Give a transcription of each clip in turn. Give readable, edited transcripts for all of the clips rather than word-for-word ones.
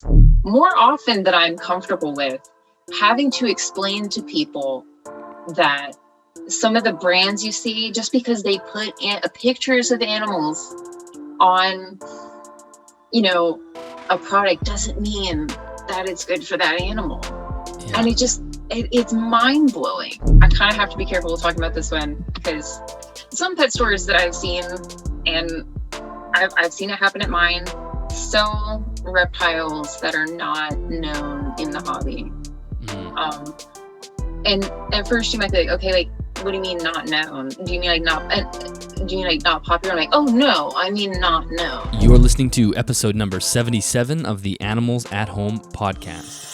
more often than I'm comfortable with, having to explain to people that some of the brands you see, just because they put pictures of animals on, a product doesn't mean that it's good for that animal. Yeah. And it's mind blowing. I kind of have to be careful talking about this one because some pet stores that I've seen, and I've seen it happen at mine, sell reptiles that are not known in the hobby. And at first you might be like, okay, like, what do you mean not known? Do you mean like not popular? I'm like, oh no, I mean not known. You're listening to episode number 77 of the Animals at Home podcast.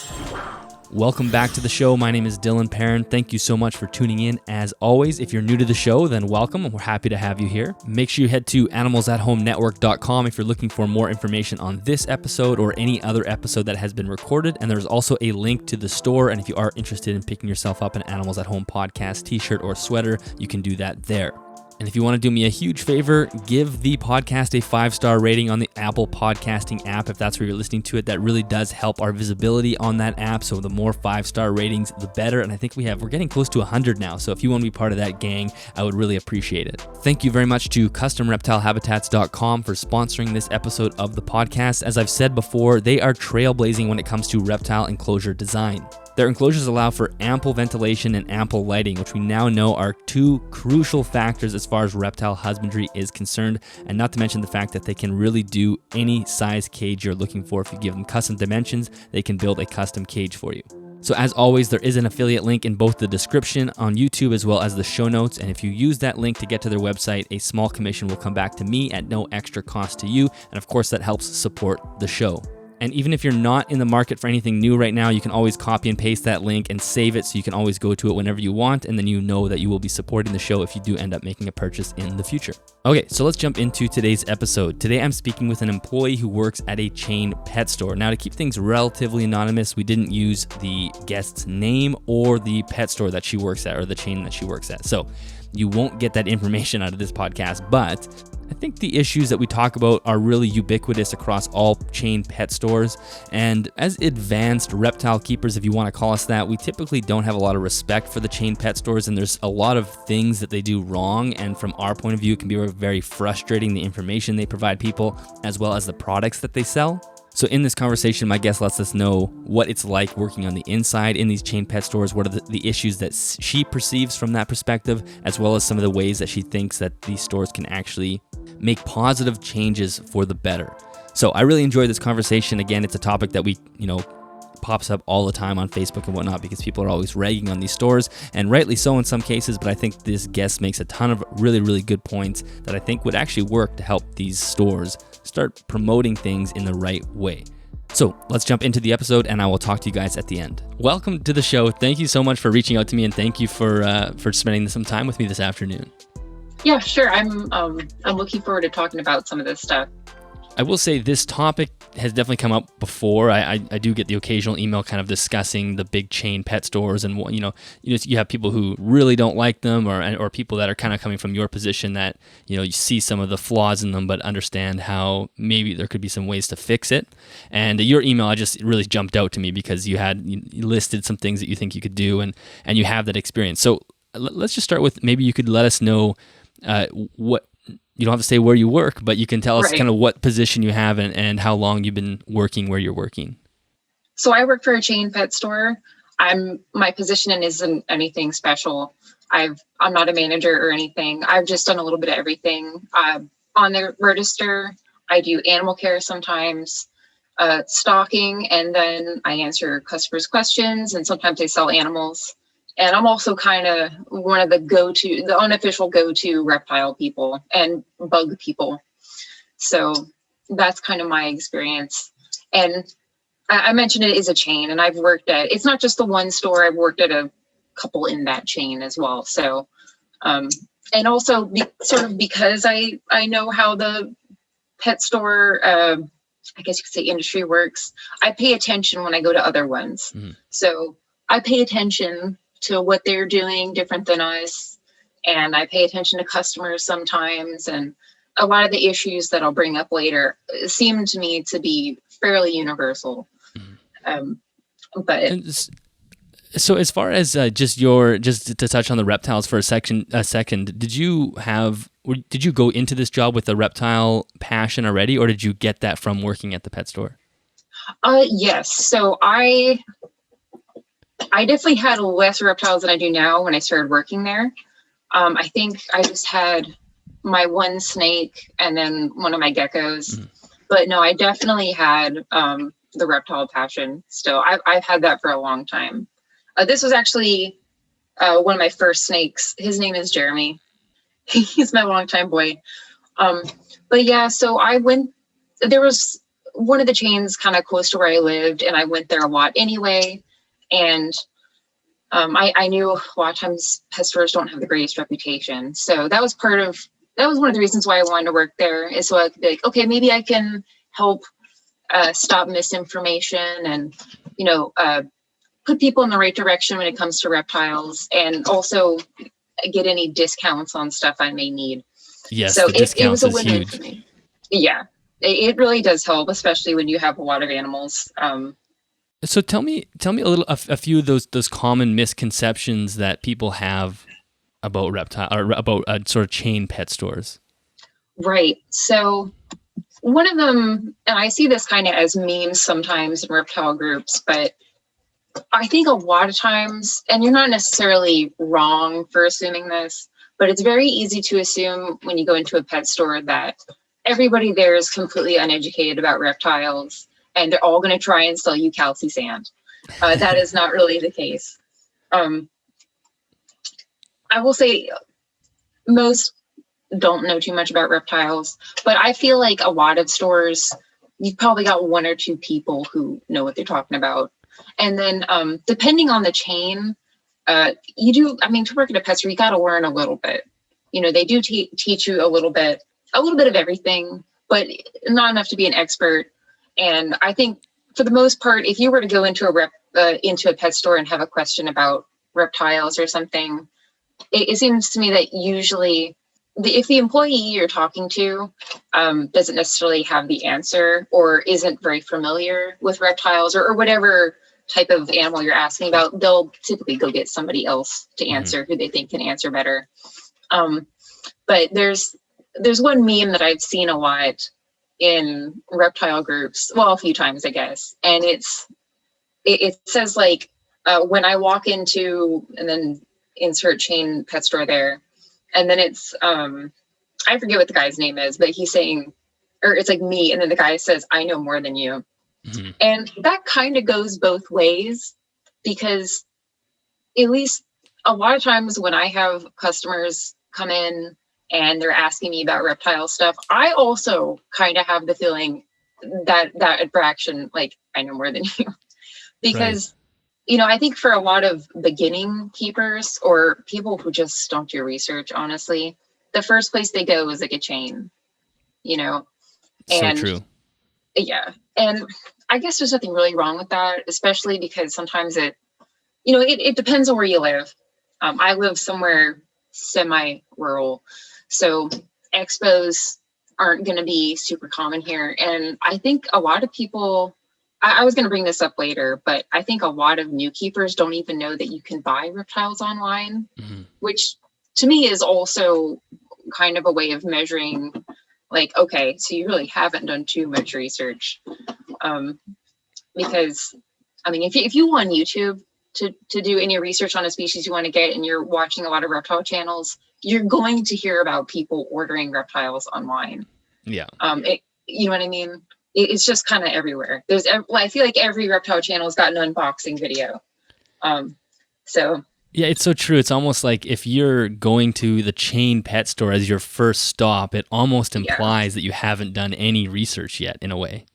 Welcome back to the show. My name is Dylan Perrin. Thank you so much for tuning in. As always, if you're new to the show, then welcome, and we're happy to have you here. Make sure you head to animalsathomenetwork.com if you're looking for more information on this episode or any other episode that has been recorded. And there's also a link to the store. And if you are interested in picking yourself up an Animals at Home podcast t-shirt or sweater, you can do that there. And if you want to do me a huge favor, give the podcast a 5-star rating on the Apple podcasting app. If that's where you're listening to it, that really does help our visibility on that app. So the more 5-star ratings, the better. And I think we're getting close to 100 now. So if you want to be part of that gang, I would really appreciate it. Thank you very much to CustomReptileHabitats.com for sponsoring this episode of the podcast. As I've said before, they are trailblazing when it comes to reptile enclosure design. Their enclosures allow for ample ventilation and ample lighting, which we now know are two crucial factors as far as reptile husbandry is concerned, and not to mention the fact that they can really do any size cage you're looking for. If you give them custom dimensions, they can build a custom cage for you. So as always, there is an affiliate link in both the description on YouTube as well as the show notes, and if you use that link to get to their website, a small commission will come back to me at no extra cost to you, and of course that helps support the show. And even if you're not in the market for anything new right now, you can always copy and paste that link and save it so you can always go to it whenever you want, and then you know that you will be supporting the show if you do end up making a purchase in the future. Okay, so let's jump into today's episode. Today I'm speaking with an employee who works at a chain pet store. Now, to keep things relatively anonymous, we didn't use the guest's name or the pet store that she works at or the chain that she works at. So you won't get that information out of this podcast, but I think the issues that we talk about are really ubiquitous across all chain pet stores, and as advanced reptile keepers, if you want to call us that, we typically don't have a lot of respect for the chain pet stores, and there's a lot of things that they do wrong, and from our point of view, it can be very frustrating, the information they provide people, as well as the products that they sell. So in this conversation, my guest lets us know what it's like working on the inside in these chain pet stores, what are the issues that she perceives from that perspective, as well as some of the ways that she thinks that these stores can actually make positive changes for the better. So I really enjoyed this conversation. Again, it's a topic that we, pops up all the time on Facebook and whatnot because people are always ragging on these stores, and rightly so in some cases, but I think this guest makes a ton of really, really good points that I think would actually work to help these stores start promoting things in the right way. So let's jump into the episode, and I will talk to you guys at the end. Welcome to the show. Thank you so much for reaching out to me, and thank you for spending some time with me this afternoon. Yeah, sure. I'm looking forward to talking about some of this stuff. I will say this topic has definitely come up before. I do get the occasional email kind of discussing the big chain pet stores, and you have people who really don't like them, or people that are kind of coming from your position that you see some of the flaws in them, but understand how maybe there could be some ways to fix it. And your email, I just really jumped out to me because you listed some things that you think you could do, and you have that experience. So let's just start with, maybe you could let us know what. You don't have to say where you work, but you can tell us kind of what position you have and how long you've been working where you're working. So I work for a chain pet store. My position isn't anything special. I'm not a manager or anything. I've just done a little bit of everything. On the register, I do animal care sometimes, stocking, and then I answer customers' questions, and sometimes they sell animals. And I'm also kind of one of the unofficial go-to reptile people and bug people. So that's kind of my experience. And I mentioned it is a chain, and it's not just the one store. I've worked at a couple in that chain as well. So, and also because I know how the pet store, I guess you could say industry works, I pay attention when I go to other ones. Mm-hmm. So I pay attention to what they're doing different than us. And I pay attention to customers sometimes. And a lot of the issues that I'll bring up later seem to me to be fairly universal. But so as far as just to touch on the reptiles for a second, did you go into this job with a reptile passion already, or did you get that from working at the pet store? yes. So I definitely had less reptiles than I do now when I started working there. I think I just had my one snake and then one of my geckos. But no, I definitely had the reptile passion still. I've had that for a long time. This was actually one of my first snakes. His name is Jeremy. He's my longtime boy. But yeah, so there was one of the chains kind of close to where I lived, and I went there a lot anyway. And I knew a lot of times pet stores don't have the greatest reputation. So that was one of the reasons why I wanted to work there, is so I could be like, okay, maybe I can help stop misinformation and, put people in the right direction when it comes to reptiles, and also get any discounts on stuff I may need. Yes, so the discounts it was a is win-win huge. for me. Yeah, it really does help, especially when you have a lot of animals. So tell me a few of those common misconceptions that people have about reptile or about sort of chain pet stores. Right. So one of them, and I see this kind of as memes sometimes in reptile groups, but I think a lot of times, and you're not necessarily wrong for assuming this, but it's very easy to assume when you go into a pet store that everybody there is completely uneducated about reptiles and they're all going to try and sell you calci sand. That is not really the case. I will say most don't know too much about reptiles, but I feel like a lot of stores, you've probably got one or two people who know what they're talking about. And then depending on the chain, to work at a pet store, you got to learn a little bit. They do teach you a little bit of everything, but not enough to be an expert. And I think for the most part, if you were to go into a pet store and have a question about reptiles or something, it seems to me that usually if the employee you're talking to doesn't necessarily have the answer or isn't very familiar with reptiles or whatever type of animal you're asking about, they'll typically go get somebody else to answer who they think can answer better. But there's one meme that I've seen a lot in reptile groups, well, a few times, I guess. And it says like, when I walk into, and then insert chain pet store there. And then it's, I forget what the guy's name is, but he's saying, or it's like me. And then the guy says, I know more than you. And that kind of goes both ways, because at least a lot of times when I have customers come in and they're asking me about reptile stuff, I also kind of have the feeling that attraction, like I know more than you, because, I think for a lot of beginning keepers or people who just don't do research, honestly, the first place they go is like a chain, and so true. Yeah. And I guess there's nothing really wrong with that, especially because sometimes it depends on where you live. I live somewhere semi-rural, so expos aren't going to be super common here. And I think a lot of people, I was going to bring this up later, but I think a lot of new keepers don't even know that you can buy reptiles online, which to me is also kind of a way of measuring, like, okay, so you really haven't done too much research. Because, I mean, if you want YouTube to do any research on a species you want to get, and you're watching a lot of reptile channels, you're going to hear about people ordering reptiles online. Yeah. You know what I mean? It's just kind of everywhere. I feel like every reptile channel's got an unboxing video. Yeah, it's so true. It's almost like if you're going to the chain pet store as your first stop, it almost implies that you haven't done any research yet, in a way.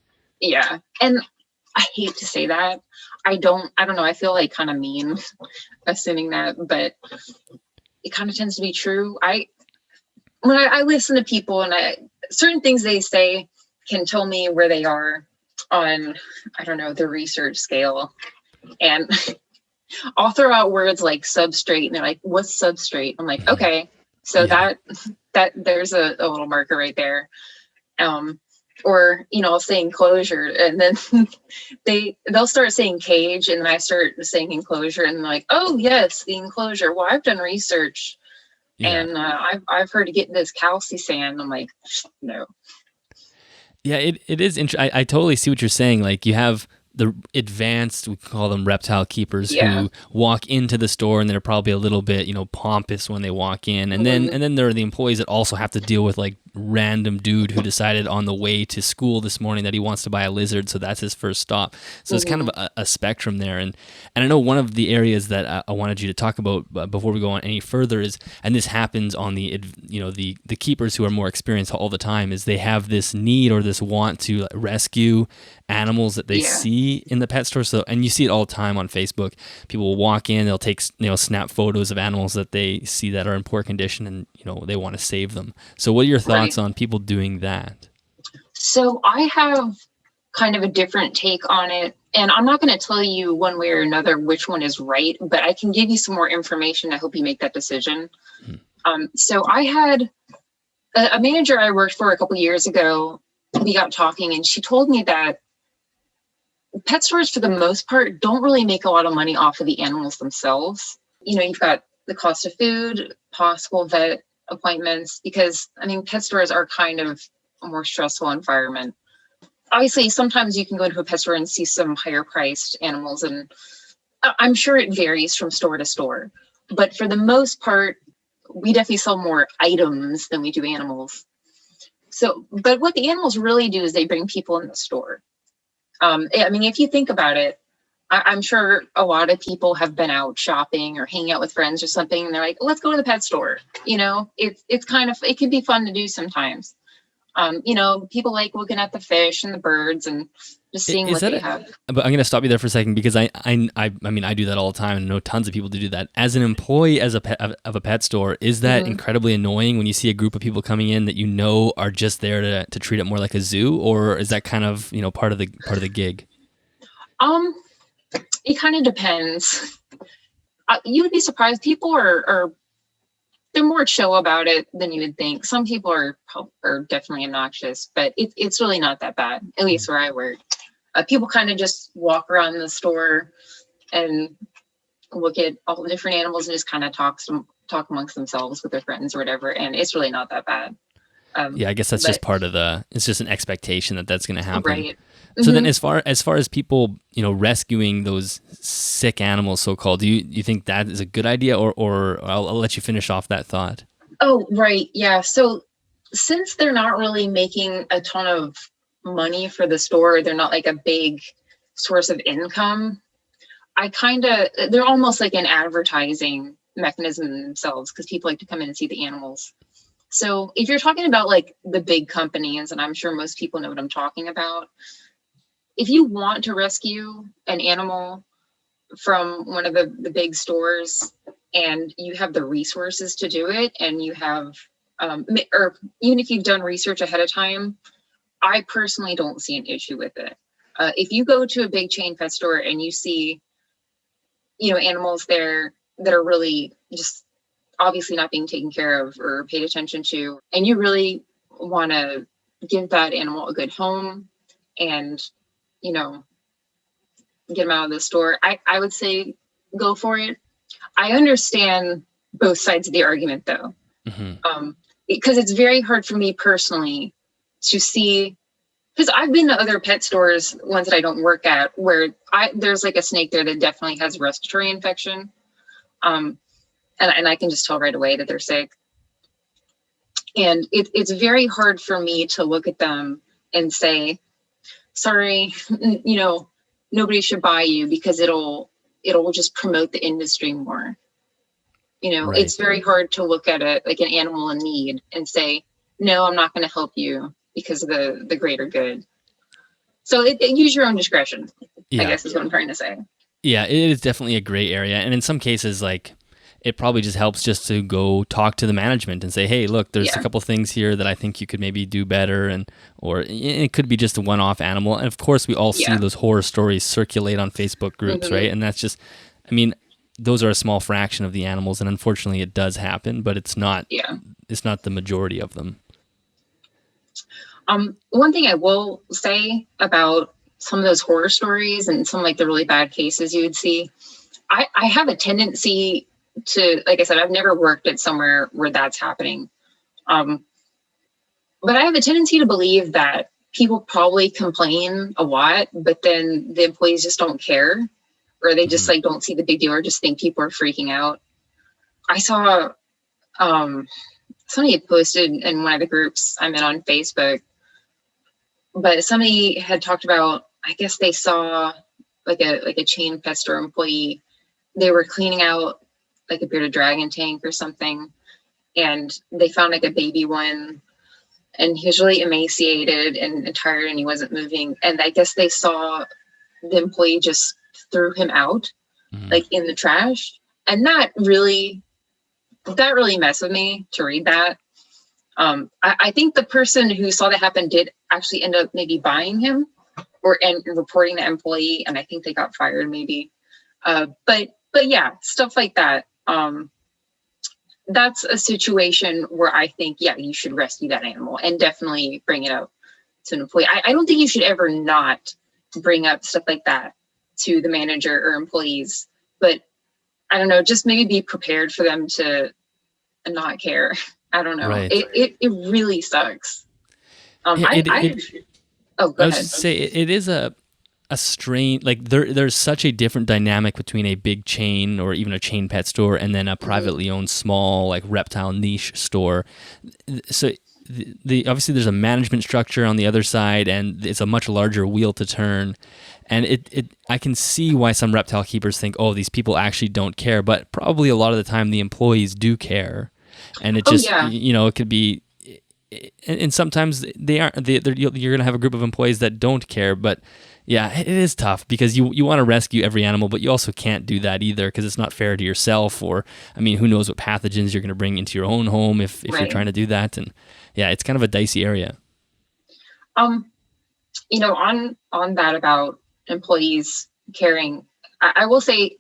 Yeah. And I hate to say that. I don't know. I feel like kind of mean assuming that, but it kind of tends to be true. When I listen to people, and certain things they say can tell me where they are on, I don't know, the research scale. And I'll throw out words like substrate, and they're like, what's substrate? I'm like, okay, so that there's a little marker right there. or, I'll say enclosure, and then they'll start saying cage, and then I start saying enclosure, and they're like, oh yes, the enclosure. Well, I've done research, Yeah. and I've heard of getting this calci sand. I'm like, no. Yeah, it is interesting. I totally see what you're saying. Like, you have the advanced, we call them reptile keepers, Yeah. who walk into the store and they're probably a little bit, pompous when they walk in. And then there are the employees that also have to deal with like random dude who decided on the way to school this morning that he wants to buy a lizard, so that's his first stop. So it's kind of a spectrum there. And I know one of the areas that I wanted you to talk about before we go on any further is, and this happens on the keepers who are more experienced all the time, is they have this need or this want to rescue animals that they see in the pet store. So, and you see it all the time on Facebook. People will walk in, they'll take snap photos of animals that they see that are in poor condition, and they want to save them. So what are your thoughts on people doing that? So I have kind of a different take on it, and I'm not going to tell you one way or another which one is right, but I can give you some more information to help you make that decision. So I had a manager I worked for a couple years ago. We got talking, and she told me that pet stores, for the most part, don't really make a lot of money off of the animals themselves. You've got the cost of food, possible vet appointments, because pet stores are kind of a more stressful environment. Obviously, sometimes you can go into a pet store and see some higher priced animals, and I'm sure it varies from store to store. But for the most part, we definitely sell more items than we do animals. So, but what the animals really do is they bring people in the store. If you think about it, I'm sure a lot of people have been out shopping or hanging out with friends or something, and they're like, let's go to the pet store. It's kind of, it can be fun to do sometimes. People like looking at the fish and the birds and just seeing what they have. But I'm going to stop you there for a second, because I do that all the time, and know tons of people to do that. As an employee of a pet store, is that incredibly annoying when you see a group of people coming in that are just there to treat it more like a zoo, or is that kind of part of the gig? It kind of depends. You would be surprised. People are they're more chill about it than you would think. Some people are definitely obnoxious, but it's really not that bad, at least where I work. People kind of just walk around the store and look at all the different animals and just kind of talk amongst themselves with their friends or whatever, and it's really not that bad. I guess that's just part of it's just an expectation that that's going to happen. Right. So then as far as people, rescuing those sick animals, so-called, do you think that is a good idea, or I'll let you finish off that thought? Oh, right. Yeah. So since they're not really making a ton of money for the store, they're not like a big source of income. They're almost like an advertising mechanism themselves, because people like to come in and see the animals. So if you're talking about like the big companies, and I'm sure most people know what I'm talking about, if you want to rescue an animal from one of the big stores and you have the resources to do it, and you have, or even if you've done research ahead of time, I personally don't see an issue with it. If you go to a big chain pet store and you see, animals there that are really just obviously not being taken care of or paid attention to, and you really want to give that animal a good home and, get them out of the store, I would say go for it. I understand both sides of the argument, though, because it's very hard for me personally to see, because I've been to other pet stores, ones that I don't work at, where there's like a snake there that definitely has a respiratory infection. And I can just tell right away that they're sick. And it's very hard for me to look at them and say, sorry, nobody should buy you, because it'll just promote the industry more. Right. It's very hard to look at it like an animal in need and say, no, I'm not going to help you because of the greater good. So use your own discretion, I guess is what I'm trying to say. Yeah, it is definitely a gray area. And in some cases, like, it probably just helps just to go talk to the management and say, hey, look, there's a couple things here that I think you could maybe do better. Or it could be just a one-off animal. And of course, we all see those horror stories circulate on Facebook groups, right? And that's just, those are a small fraction of the animals. And unfortunately, it does happen, but it's not the majority of them. One thing I will say about some of those horror stories and some like the really bad cases you would see, I have a tendency to, like I said, I've never worked at somewhere where that's happening. Um, but I have a tendency to believe that people probably complain a lot, but then the employees just don't care, or they just like don't see the big deal, or just think people are freaking out. I saw somebody had posted in one of the groups I'm in on Facebook, but somebody had talked about, I guess they saw like a chain pet store employee. They were cleaning out like a bearded dragon tank or something, and they found like a baby one, and he was really emaciated and tired, and he wasn't moving. And I guess they saw the employee just threw him out like in the trash, and that really messed with me to read that. I think the person who saw that happen did actually end up maybe buying him and reporting the employee, and I think they got fired maybe. But yeah, stuff like that. That's a situation where I think, yeah, you should rescue that animal and definitely bring it up to an employee. I don't think you should ever not bring up stuff like that to the manager or employees, but I don't know, just maybe be prepared for them to not care. I don't know. Right. It really sucks. Oh, go ahead. I was just say it is a strain, like there's such a different dynamic between a big chain or even a chain pet store and then a privately owned small like reptile niche store. So the obviously there's a management structure on the other side, and it's a much larger wheel to turn. And I can see why some reptile keepers think, oh, these people actually don't care, but probably a lot of the time the employees do care. And it just, it could be, and sometimes you're going to have a group of employees that don't care, but yeah, it is tough because you want to rescue every animal, but you also can't do that either because it's not fair to yourself, or, I mean, who knows what pathogens you're going to bring into your own home if you're trying to do that. And yeah, it's kind of a dicey area. On that about employees caring, I will say,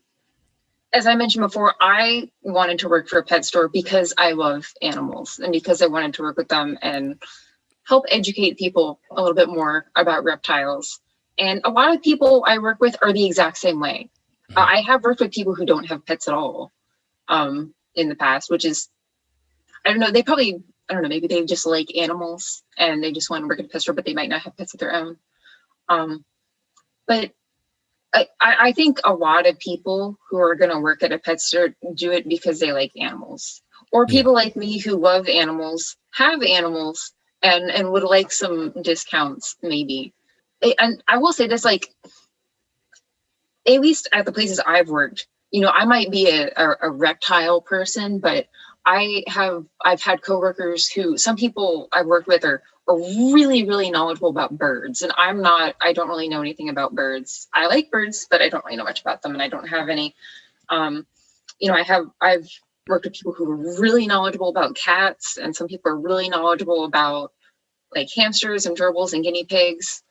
as I mentioned before, I wanted to work for a pet store because I love animals and because I wanted to work with them and help educate people a little bit more about reptiles. And a lot of people I work with are the exact same way. I have worked with people who don't have pets at all in the past, which is, I don't know, maybe they just like animals and they just want to work at a pet store, but they might not have pets of their own. But I think a lot of people who are going to work at a pet store do it because they like animals, or people like me who love animals, have animals, and would like some discounts maybe. And I will say this, like, at least at the places I've worked, I might be a reptile person, but I've had coworkers who, some people I've worked with are really, really knowledgeable about birds. And I don't really know anything about birds. I like birds, but I don't really know much about them. And I don't have any, I've worked with people who are really knowledgeable about cats, and some people are really knowledgeable about like hamsters and gerbils and guinea pigs.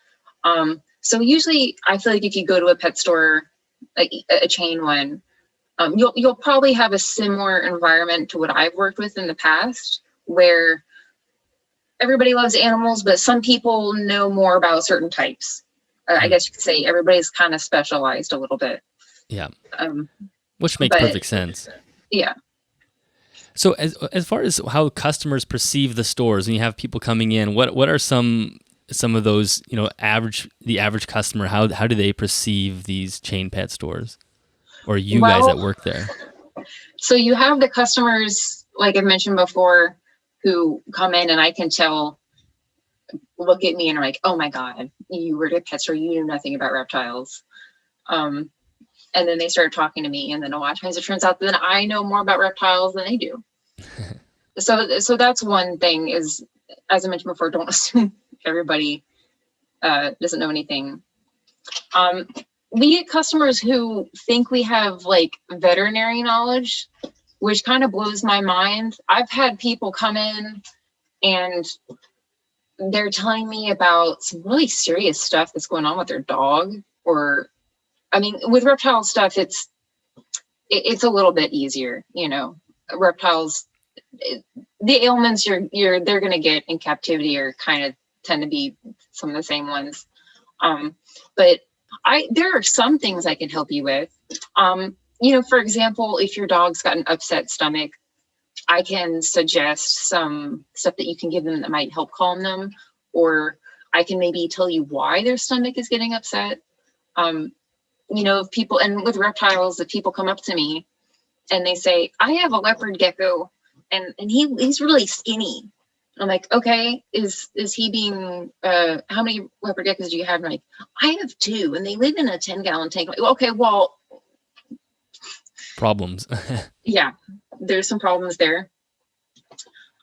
So usually I feel like if you go to a pet store, like a chain one, you'll probably have a similar environment to what I've worked with in the past, where everybody loves animals, but some people know more about certain types. I guess you could say everybody's kind of specialized a little bit. Yeah. Which makes perfect sense. Yeah. So as far as how customers perceive the stores, and you have people coming in, what are some of those, the average customer, how do they perceive these chain pet stores, or you guys that work there? So you have the customers, like I mentioned before, who come in and I can tell, look at me and are like, oh my God, you were at a pet store, you knew nothing about reptiles. And then they start talking to me, and then a lot of times it turns out that I know more about reptiles than they do. So that's one thing is, as I mentioned before, don't assume everybody doesn't know anything. We get customers who think we have like veterinary knowledge, which kind of blows my mind. I've had people come in and they're telling me about some really serious stuff that's going on with their dog, or, I mean, with reptile stuff, it's a little bit easier, reptiles, the ailments they're going to get in captivity are kind of tend to be some of the same ones. But there are some things I can help you with. For example, if your dog's got an upset stomach, I can suggest some stuff that you can give them that might help calm them, or I can maybe tell you why their stomach is getting upset. If people, and with reptiles, if people come up to me and they say, I have a leopard gecko and he's really skinny. I'm like, okay, is he being, how many leopard geckos do you have? I'm like, I have 2 and they live in a 10-gallon tank. Like, okay, well. Problems. Yeah, there's some problems there.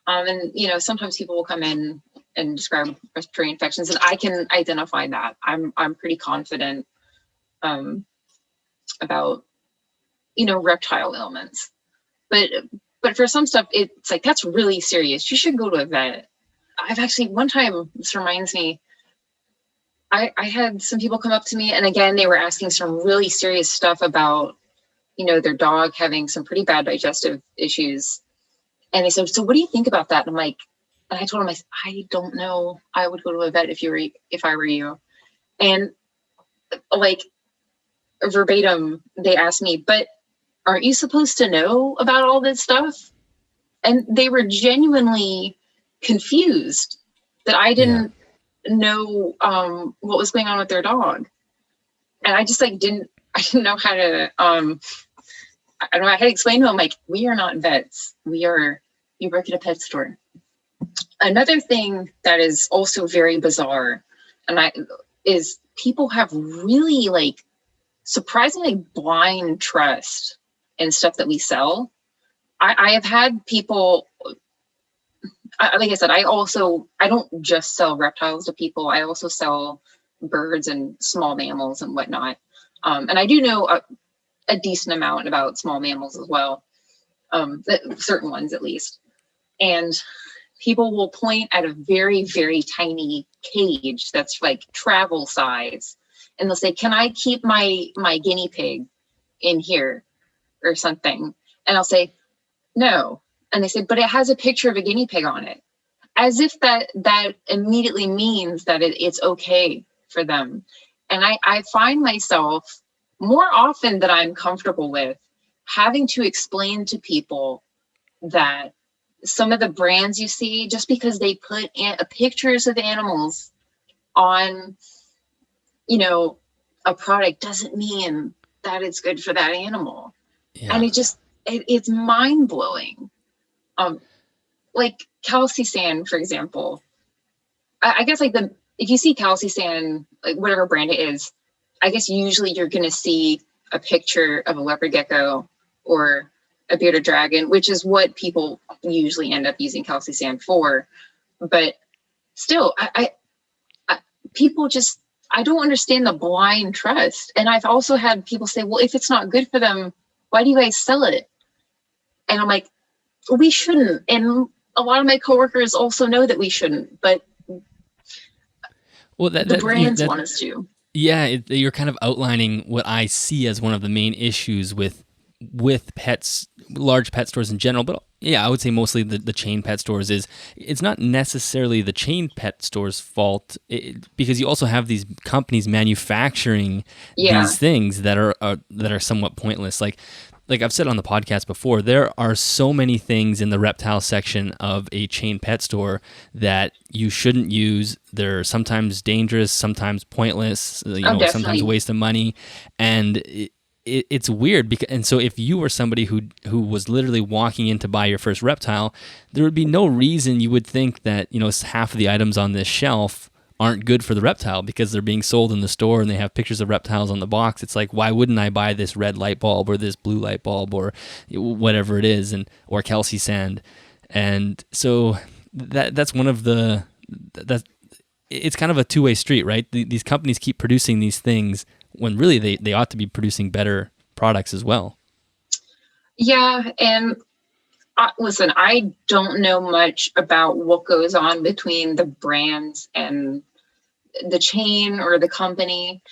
And, sometimes people will come in and describe respiratory infections, and I can identify that. I'm pretty confident about, reptile ailments. But for some stuff, it's like, that's really serious. You should go to a vet. I've actually, one time, this reminds me, I had some people come up to me, and again, they were asking some really serious stuff about, their dog having some pretty bad digestive issues. And they said, so what do you think about that? And I'm like, and I told them, I don't know. I would go to a vet if I were you. And like verbatim, they asked me, but aren't you supposed to know about all this stuff? And they were genuinely confused that I didn't know what was going on with their dog. And I just didn't know how to, I don't know, I had to explain to them, like, we are not vets. You work at a pet store. Another thing that is also very bizarre, is people have really surprisingly blind trust in stuff that we sell. I have had people, like I said, I don't just sell reptiles to people. I also sell birds and small mammals and whatnot. And I do know a decent amount about small mammals as well, certain ones at least. And people will point at a very, very tiny cage that's like travel size. And they'll say, can I keep my guinea pig in here or something? And I'll say, no. And they say, but it has a picture of a guinea pig on it. As if that immediately means that it's okay for them. And I find myself more often than I'm comfortable with having to explain to people that some of the brands you see, just because they put pictures of animals on, a product doesn't mean that it's good for that animal. Yeah. And it's mind blowing. Like calci-sand, for example. I guess if you see calci-sand, like whatever brand it is, I guess usually you're going to see a picture of a leopard gecko or a bearded dragon, which is what people usually end up using calci-sand for. But still, people just, I don't understand the blind trust. And I've also had people say, well, if it's not good for them, why do you guys sell it? And I'm like, we shouldn't. And a lot of my coworkers also know that we shouldn't, but the brands want us to. Yeah, you're kind of outlining what I see as one of the main issues with pets, large pet stores in general, but yeah, I would say mostly the chain pet stores is it's not necessarily the chain pet store's fault, because you also have these companies manufacturing these things that are somewhat pointless. Like I've said on the podcast before, there are so many things in the reptile section of a chain pet store that you shouldn't use. They're sometimes dangerous, sometimes pointless, sometimes a waste of money, and it's weird. And so if you were somebody who was literally walking in to buy your first reptile, there would be no reason you would think that half of the items on this shelf aren't good for the reptile because they're being sold in the store and they have pictures of reptiles on the box. It's like, why wouldn't I buy this red light bulb or this blue light bulb or whatever it is, or calci sand? And so that's one of it's kind of a two-way street, right? These companies keep producing these things when really they ought to be producing better products as well. Yeah, and listen, I don't know much about what goes on between the brands and the chain or the company.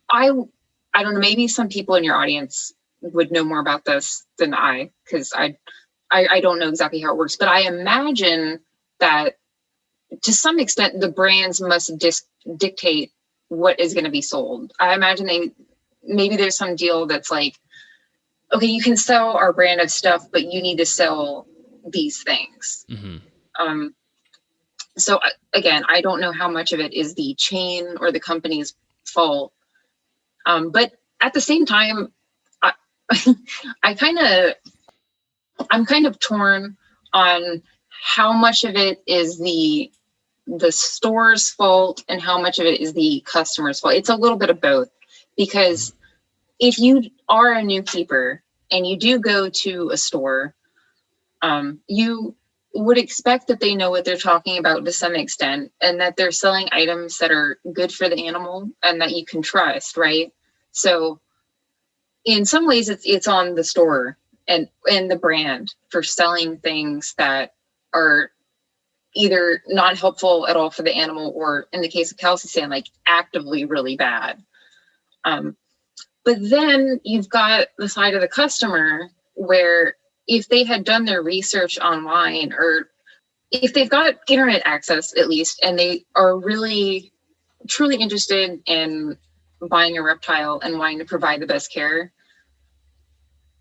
I don't know, maybe some people in your audience would know more about this than I, because I don't know exactly how it works, but I imagine that to some extent, the brands must dictate what is going to be sold. I imagine maybe there's some deal that's like, okay, you can sell our brand of stuff, but you need to sell these things. Mm-hmm. So again, I don't know how much of it is the chain or the company's fault. But at the same time, I'm kind of torn on how much of it is the store's fault and how much of it is the customer's fault. It's a little bit of both, because if you are a new keeper and you do go to a store, you would expect that they know what they're talking about to some extent, and that they're selling items that are good for the animal and that you can trust, right? So in some ways it's on the store and the brand for selling things that are either not helpful at all for the animal, or in the case of calcium sand, like actively really bad. But then you've got the side of the customer where if they had done their research online, or if they've got internet access at least, and they are really truly interested in buying a reptile and wanting to provide the best care,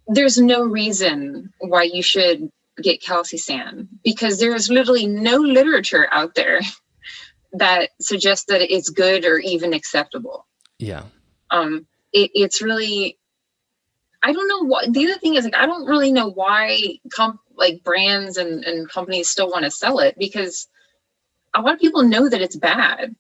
there's no reason why you should get calcium sand, because there's literally no literature out there that suggests that it's good or even acceptable. Yeah. It's really, I don't know what, the other thing is, like, I don't really know why brands and companies still want to sell it, because a lot of people know that it's bad.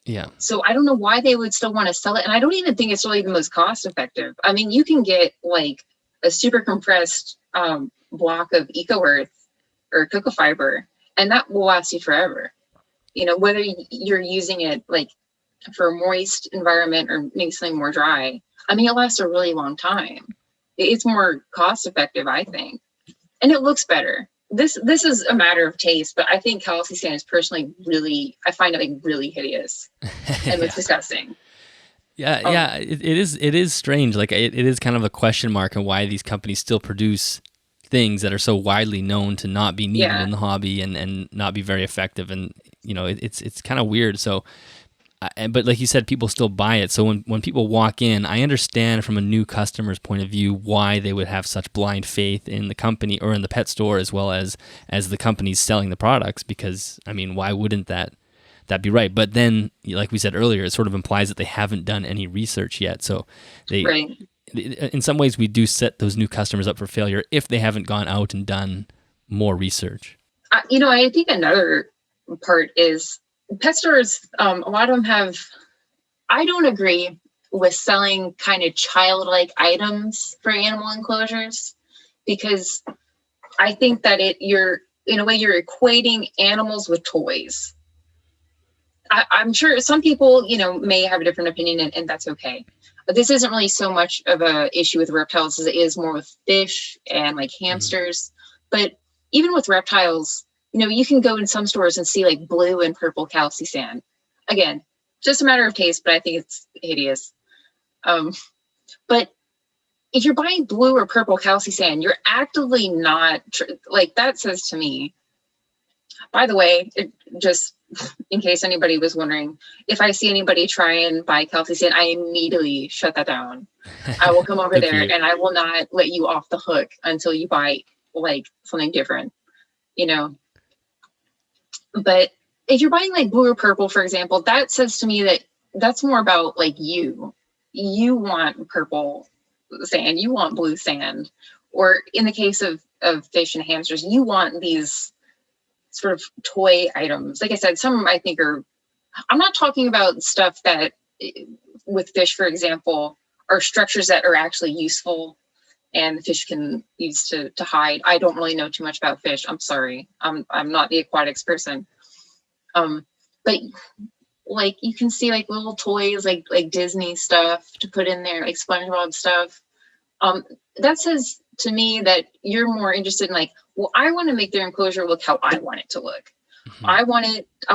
Yeah. So I don't know why they would still want to sell it. And I don't even think it's really the most cost effective. I mean, you can get like a super compressed block of Eco Earth or cocoa fiber, and that will last you forever. You know, whether you're using it like for a moist environment or maybe something more dry, I mean, it lasts a really long time. It's more cost effective, I think, and it looks better. This is a matter of taste, but I think calcium sand is personally I find it like really hideous and looks disgusting. Yeah, it is strange. Like it is kind of a question mark on why these companies still produce things that are so widely known to not be needed in the hobby and not be very effective. And you know, it's kind of weird. So, but like you said, people still buy it. So when people walk in, I understand from a new customer's point of view why they would have such blind faith in the company or in the pet store, as well as the companies selling the products. Because I mean, why wouldn't that be right? But then, like we said earlier, it sort of implies that they haven't done any research yet. So in some ways, we do set those new customers up for failure if they haven't gone out and done more research. I think another part is pet stores, a lot of them have, I don't agree with selling kind of childlike items for animal enclosures, because I think that you're equating animals with toys. I'm sure some people, may have a different opinion, and that's okay. But this isn't really so much of a issue with reptiles as it is more with fish and like hamsters. But even with reptiles, you can go in some stores and see like blue and purple calcium sand. Again, just a matter of taste, but I think it's hideous. But if you're buying blue or purple calcium sand, you're actively not like, that says to me, by the way, just in case anybody was wondering, if I see anybody try and buy calcium sand, I immediately shut that down. I will come over there and I will not let you off the hook until you buy like something different, But if you're buying like blue or purple, for example, that says to me that that's more about like you want purple sand, you want blue sand, or in the case of fish and hamsters, you want these sort of toy items. Like I said, some I think I'm not talking about stuff that with fish, for example, are structures that are actually useful and the fish can use to hide. I don't really know too much about fish. I'm sorry. I'm not the aquatics person. But like you can see like little toys, like Disney stuff to put in there, like SpongeBob stuff. That says to me that you're more interested in like, well, I want to make their enclosure look how I want it to look. Mm-hmm. I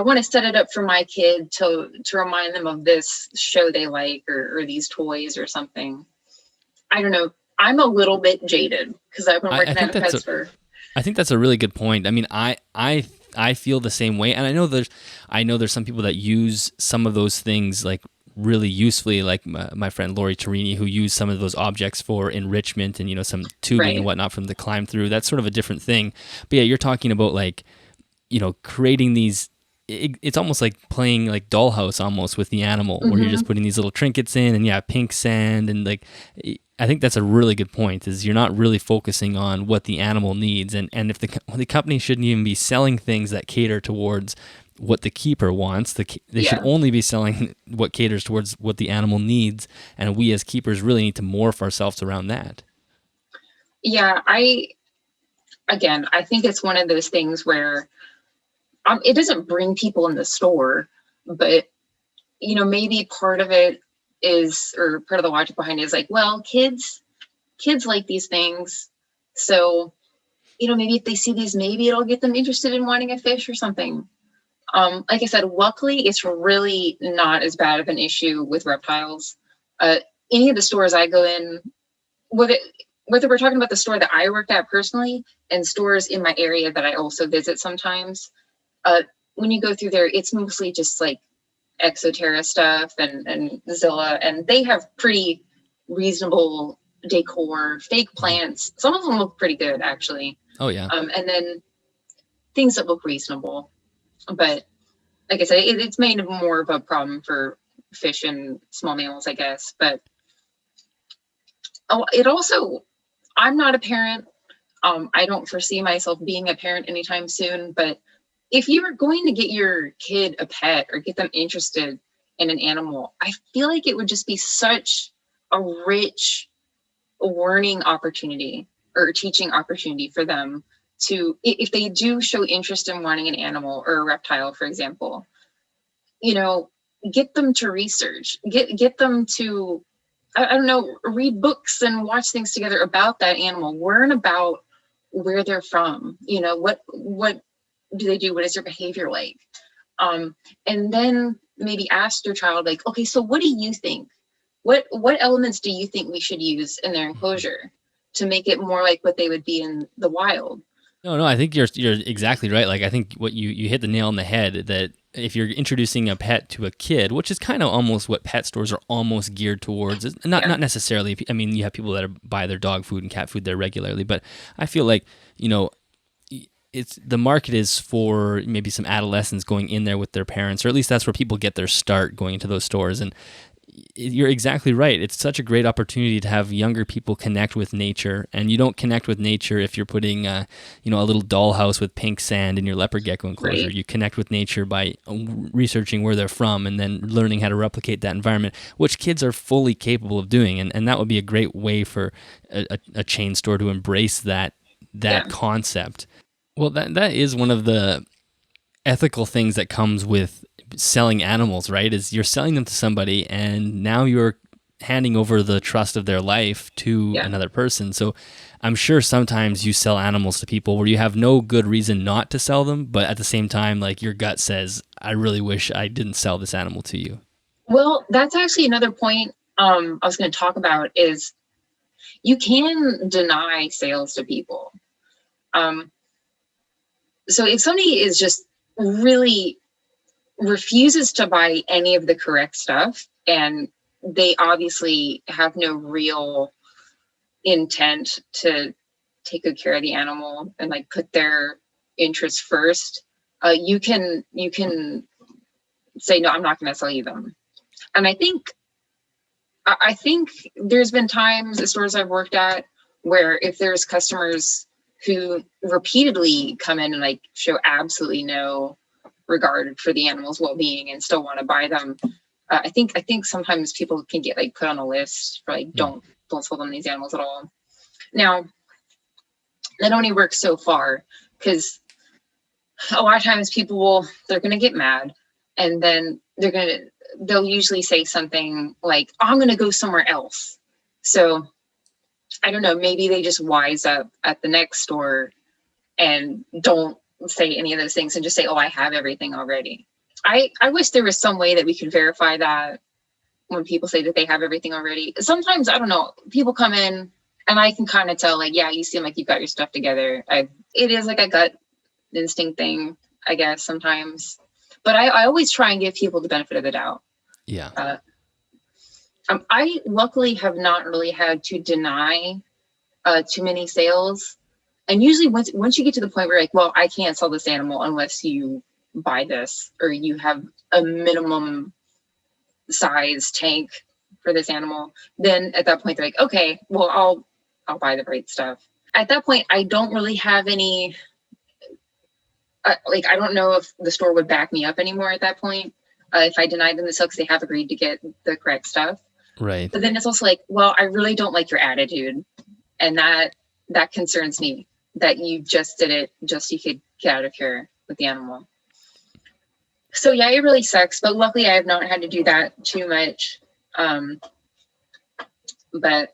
want to set it up for my kid to remind them of this show they like, or these toys or something. I don't know. I'm a little bit jaded because I've been working at a pet store. I think that's a really good point. I mean, I I feel the same way. And I know there's some people that use some of those things like really usefully, like my friend Lori Torini, who used some of those objects for enrichment and, some tubing and Right. whatnot from the climb through. That's sort of a different thing. But yeah, you're talking about like, creating these, it's almost like playing like dollhouse almost with the animal, where you're just Hmm. putting these little trinkets in, and yeah, pink sand, and like, I think that's a really good point, is you're not really focusing on what the animal needs. And if the company shouldn't even be selling things that cater towards what the keeper wants, they should Yeah. only be selling what caters towards what the animal needs, and we as keepers really need to morph ourselves around that. Yeah. I think it's one of those things where it doesn't bring people in the store, but maybe part of it is, or part of the logic behind it is like, well, kids like these things. So, maybe if they see these, maybe it'll get them interested in wanting a fish or something. Like I said, luckily it's really not as bad of an issue with reptiles. Uh, any of the stores I go in, whether whether we're talking about the store that I worked at personally and stores in my area that I also visit sometimes, uh, when you go through there, it's mostly just like Exoterra stuff and Zilla, and they have pretty reasonable decor, fake plants. Some of them look pretty good actually, Oh yeah. and then things that look reasonable. But like I said, it's made more of a problem for fish and small mammals, I guess. But it also, I'm not a parent. I don't foresee myself being a parent anytime soon. But if you are going to get your kid a pet or get them interested in an animal, I feel like it would just be such a rich learning opportunity or teaching opportunity for them to, if they do show interest in wanting an animal or a reptile, for example, you know, get them to research, get them to, I don't know, read books and watch things together about that animal, learn about where they're from, what do they do, what is their behavior like, and then maybe ask your child like, okay, so what do you think, what elements do you think we should use in their enclosure to make it more like what they would be in the wild? No, I think you're exactly right. Like, I think what you hit the nail on the head, that if you're introducing a pet to a kid, which is kind of almost what pet stores are almost geared towards, not Yeah. necessarily. I mean, you have people that buy their dog food and cat food there regularly, but I feel like, it's the market is for maybe some adolescents going in there with their parents, or at least that's where people get their start going into those stores. And you're exactly right. It's such a great opportunity to have younger people connect with nature, and you don't connect with nature if you're putting, a little dollhouse with pink sand in your leopard gecko enclosure. Right. You connect with nature by researching where they're from and then learning how to replicate that environment, which kids are fully capable of doing, and that would be a great way for a chain store to embrace that Yeah. concept. Well, that is one of the ethical things that comes with selling animals, right? Is you're selling them to somebody, and now you're handing over the trust of their life to Yeah. another person. So I'm sure sometimes you sell animals to people where you have no good reason not to sell them, but at the same time, like, your gut says, I really wish I didn't sell this animal to you. Well, that's actually another point I was going to talk about is you can deny sales to people. Um, so if somebody is just really refuses to buy any of the correct stuff, and they obviously have no real intent to take good care of the animal and like put their interests first, you can say no, I'm not going to sell you them. And I think there's been times at stores I've worked at where if there's customers who repeatedly come in and like show absolutely no regard for the animal's well-being and still want to buy them, I think sometimes people can get like put on a list for like Hmm. don't sell them these animals at all. Now that only works so far because a lot of times they're gonna get mad, and then they'll usually say something like, oh, I'm gonna go somewhere else. So I don't know, maybe they just wise up at the next store and don't say any of those things and just say, oh, I have everything already. I wish there was some way that we could verify that when people say that they have everything already. Sometimes, I don't know, people come in and I can kind of tell, like, yeah, you seem like you've got your stuff together. It is like a gut instinct thing. I guess sometimes, but I always try and give people the benefit of the doubt. Yeah. I luckily have not really had to deny too many sales. And usually once you get to the point where like, well, I can't sell this animal unless you buy this, or you have a minimum size tank for this animal, then at that point they're like, okay, well, I'll buy the right stuff. At that point, I don't really have any, I don't know if the store would back me up anymore at that point. If I denied them the sale because they have agreed to get the correct stuff. Right. But then it's also like, well, I really don't like your attitude. And that concerns me, that you just did it just so you could get out of here with the animal. So yeah, it really sucks. But luckily I have not had to do that too much. But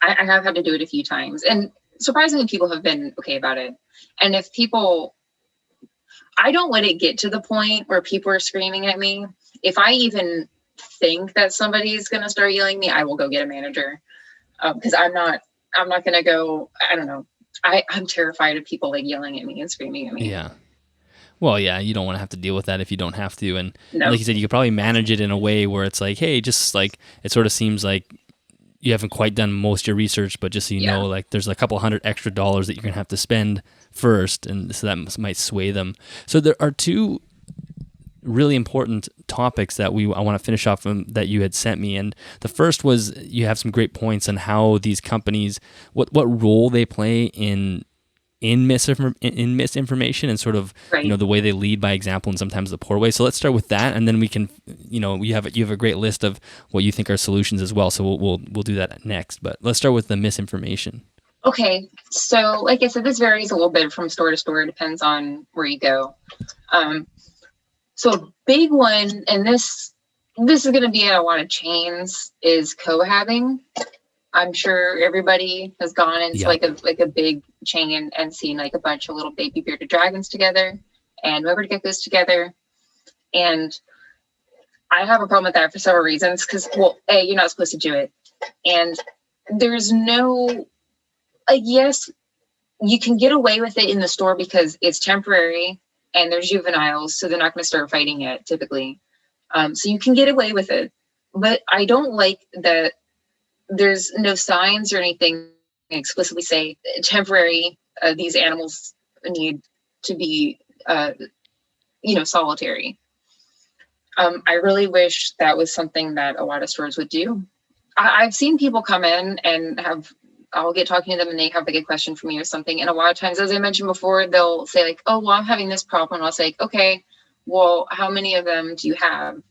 I have had to do it a few times. And surprisingly, people have been okay about it. And if people, I don't let it get to the point where people are screaming at me. If I even think that somebody's going to start yelling at me, I will go get a manager. Because I'm not going to go, I don't know. I'm terrified of people like yelling at me and screaming at me. Yeah. Well, yeah, you don't want to have to deal with that if you don't have to. And No. like you said, you could probably manage it in a way where it's like, hey, just like, it sort of seems like you haven't quite done most of your research, but just so you know, like there's a couple $100 extra that you're going to have to spend first. And so that might sway them. So there are two really important topics that I want to finish off from that you had sent me. And the first was, you have some great points on how these companies, what role they play in misinformation and sort of, right. The way they lead by example and sometimes the poor way. So let's start with that, and then we can, you have a great list of what you think are solutions as well. So we'll do that next. But let's start with the misinformation. Okay. So like I said, this varies a little bit from store to store. It depends on where you go. So a big one, and this is going to be at a lot of chains, is cohabbing. I'm sure everybody has gone into like a big chain and seen like a bunch of little baby bearded dragons together and rubber geckos together. And I have a problem with that for several reasons. Because, well, A, you're not supposed to do it. And there's no, yes, you can get away with it in the store because it's temporary and they're juveniles, so they're not going to start fighting yet, typically. So you can get away with it. But I don't like that there's no signs or anything explicitly say temporary, these animals need to be, solitary. I really wish that was something that a lot of stores would do. I've seen people come in and I'll get talking to them and they have like a question for me or something. And a lot of times, as I mentioned before, they'll say like, oh, well, I'm having this problem. And I'll say, okay, well, how many of them do you have?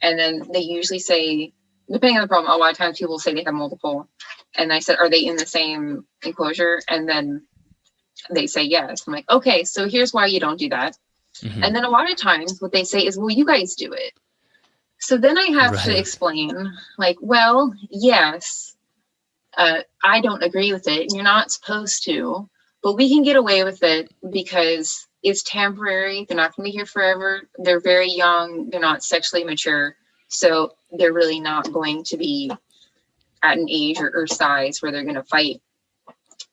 And then they usually say, depending on the problem, a lot of times people say they have multiple. And I said, are they in the same enclosure? And then they say yes. I'm like, okay, so here's why you don't do that. Mm-hmm. And then a lot of times what they say is, well, you guys do it. So then I have to explain, like, well, yes, I don't agree with it. You're not supposed to, but we can get away with it because it's temporary. They're not going to be here forever. They're very young. They're not sexually mature. So they're really not going to be at an age or size where they're going to fight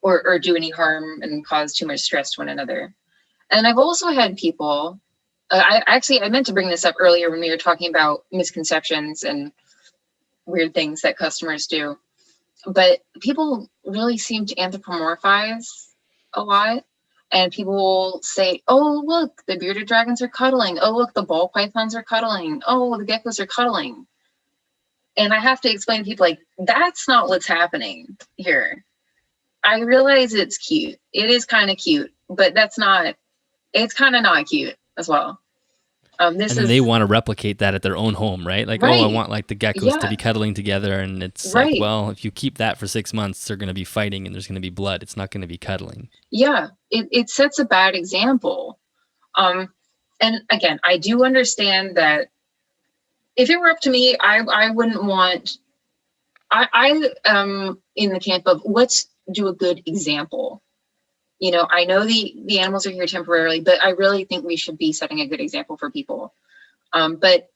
or do any harm and cause too much stress to one another. And I've also had people, I meant to bring this up earlier when we were talking about misconceptions and weird things that customers do. But people really seem to anthropomorphize a lot. And people will say, oh, look, the bearded dragons are cuddling. Oh, look, the ball pythons are cuddling. Oh, the geckos are cuddling. And I have to explain to people, like, that's not what's happening here. I realize it's cute. It is kind of cute, but it's kind of not cute as well. They want to replicate that at their own home, right? Like, oh, I want like the geckos to be cuddling together. And it's like, well, if you keep that for 6 months, they're going to be fighting and there's going to be blood. It's not going to be cuddling. Yeah, it sets a bad example. And again, I do understand that if it were up to me, I wouldn't want, I in the camp of let's do a good example. I know the animals are here temporarily, but I really think we should be setting a good example for people. But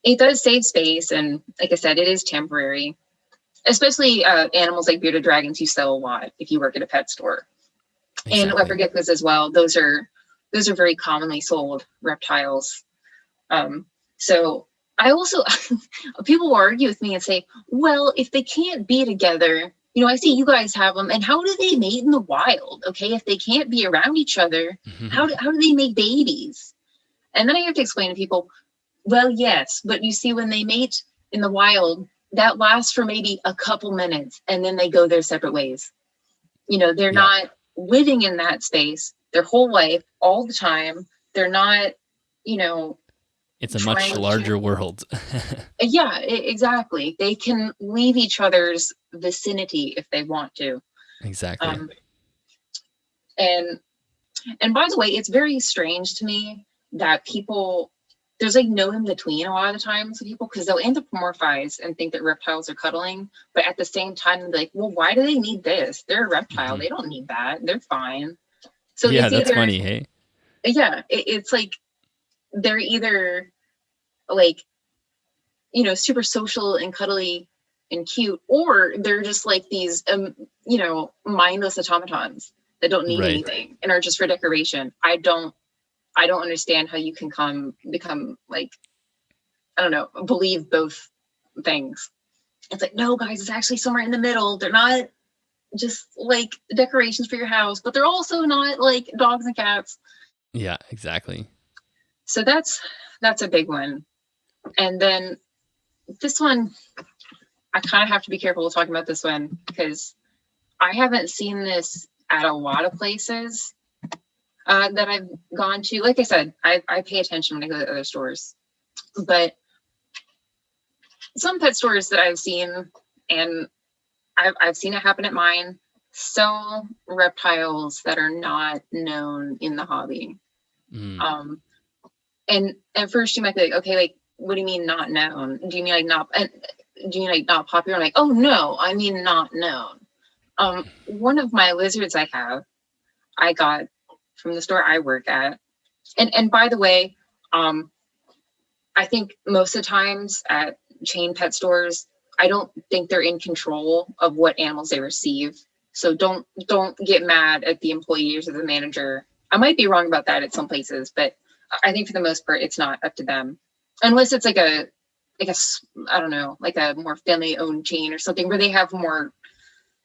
it does save space. And like I said, it is temporary, especially animals like bearded dragons you sell a lot if you work at a pet store. Exactly. And leopard geckos as well. Those are those are very commonly sold reptiles. So I also, people will argue with me and say, well, if they can't be together, I see you guys have them, and how do they mate in the wild? Okay, if they can't be around each other, how do they make babies? And then I have to explain to people, well, yes, but you see, when they mate in the wild, that lasts for maybe a couple minutes, and then they go their separate ways. They're not living in that space their whole life, all the time. They're not, it's a much larger world. Yeah, exactly. They can leave each other's vicinity if they want to. Exactly. And by the way, it's very strange to me that there's like no in between a lot of the times with people, because they'll anthropomorphize and think that reptiles are cuddling, but at the same time, they're like, well, why do they need this? They're a reptile. They don't need that. They're fine. So yeah, that's funny. Hey. Yeah, it's like they're either like, super social and cuddly and cute, or they're just like these, mindless automatons that don't need anything and are just for decoration. I don't understand how you can become like, I don't know, believe both things. It's like, no, guys, it's actually somewhere in the middle. They're not just like decorations for your house, but they're also not like dogs and cats. Yeah, exactly. So that's a big one. And then this one, I kind of have to be careful with talking about this one, because I haven't seen this at a lot of places that I've gone to. Like I said, I pay attention when I go to other stores, but some pet stores that I've seen, and I've seen it happen at mine, sell reptiles that are not known in the hobby. And at first you might be like, okay, like, what do you mean not known? Do you mean like not popular? I'm like, oh no, I mean not known. One of my lizards I got from the store I work at. And by the way, I think most of the times at chain pet stores, I don't think they're in control of what animals they receive. So don't get mad at the employees or the manager. I might be wrong about that at some places, but I think for the most part, it's not up to them. Unless it's like I don't know, like a more family owned chain or something where they have more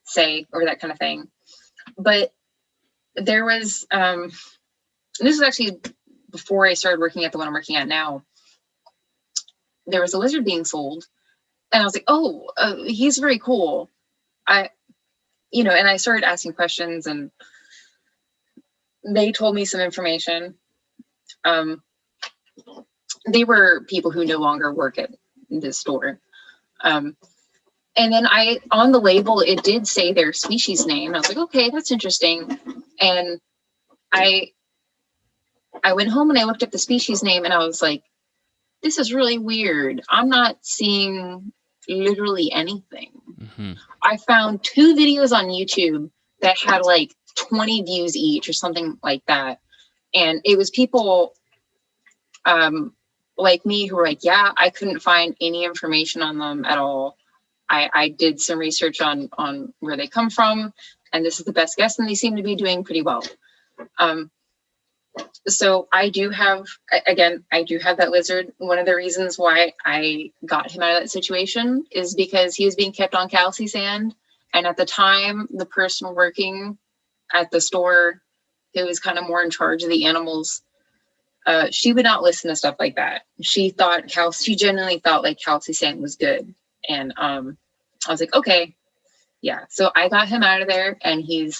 say or that kind of thing. But there was, this is actually before I started working at the one I'm working at now. There was a lizard being sold, and I was like, oh, he's very cool. And I started asking questions, and they told me some information. They were people who no longer work at this store. And then on the label, it did say their species name. I was like, okay, that's interesting. And I went home and I looked up the species name, and I was like, this is really weird. I'm not seeing literally anything. I found 2 videos on YouTube that had like 20 views each or something like that. And it was people like me who were like, yeah, I couldn't find any information on them at all. I did some research on where they come from, and this is the best guess, and they seem to be doing pretty well. So I do have that lizard. One of the reasons why I got him out of that situation is because he was being kept on calci sand. And at the time, the person working at the store who was kind of more in charge of the animals, she would not listen to stuff like that. She genuinely thought like calci sand was good. And I was like, okay, yeah. So I got him out of there, and he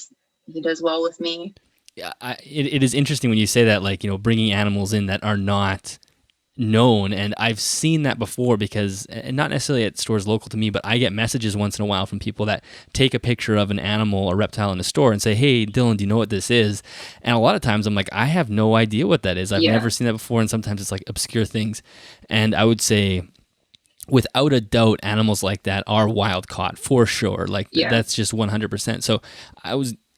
does well with me. Yeah, it is interesting when you say that, like, bringing animals in that are not known. And I've seen that before, because, and not necessarily at stores local to me, but I get messages once in a while from people that take a picture of an animal or reptile in a store and say, hey, Dylan, do you know what this is? And a lot of times I'm like, I have no idea what that is. I've never seen that before. And sometimes it's like obscure things. And I would say, without a doubt, animals like that are wild caught for sure. Like that's just 100%. So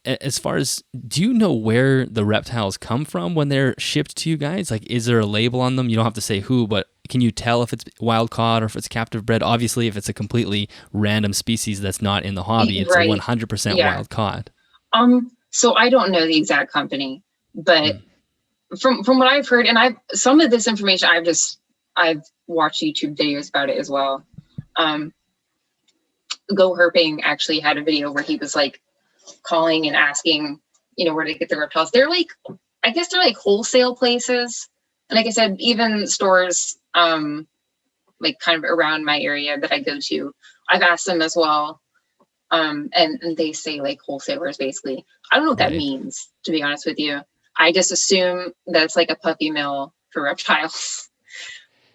as far as, do you know where the reptiles come from when they're shipped to you guys? Like, is there a label on them? You don't have to say who, but can you tell if it's wild caught or if it's captive bred? Obviously, if it's a completely random species that's not in the hobby, it's 100% wild caught. So I don't know the exact company, but from what I've heard, and some of this information I've watched YouTube videos about it as well. Go Herping actually had a video where he was like calling and asking, where to get the reptiles. They're like, I guess they're like wholesale places. And like I said, even stores, like kind of around my area that I go to, I've asked them as well. And they say like wholesalers basically. I don't know what that means, to be honest with you. I just assume that it's like a puppy mill for reptiles.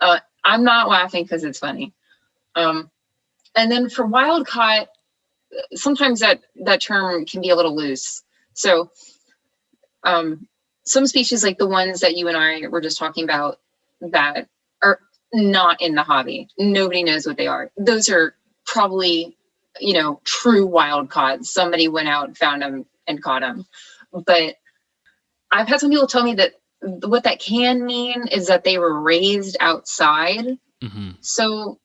I'm not laughing because it's funny. And then for wild caught, sometimes that term can be a little loose. So some species like the ones that you and I were just talking about that are not in the hobby, nobody knows what they are. Those are probably, true wild caught. Somebody went out, found them, and caught them. But I've had some people tell me that what that can mean is that they were raised outside. Mm-hmm. So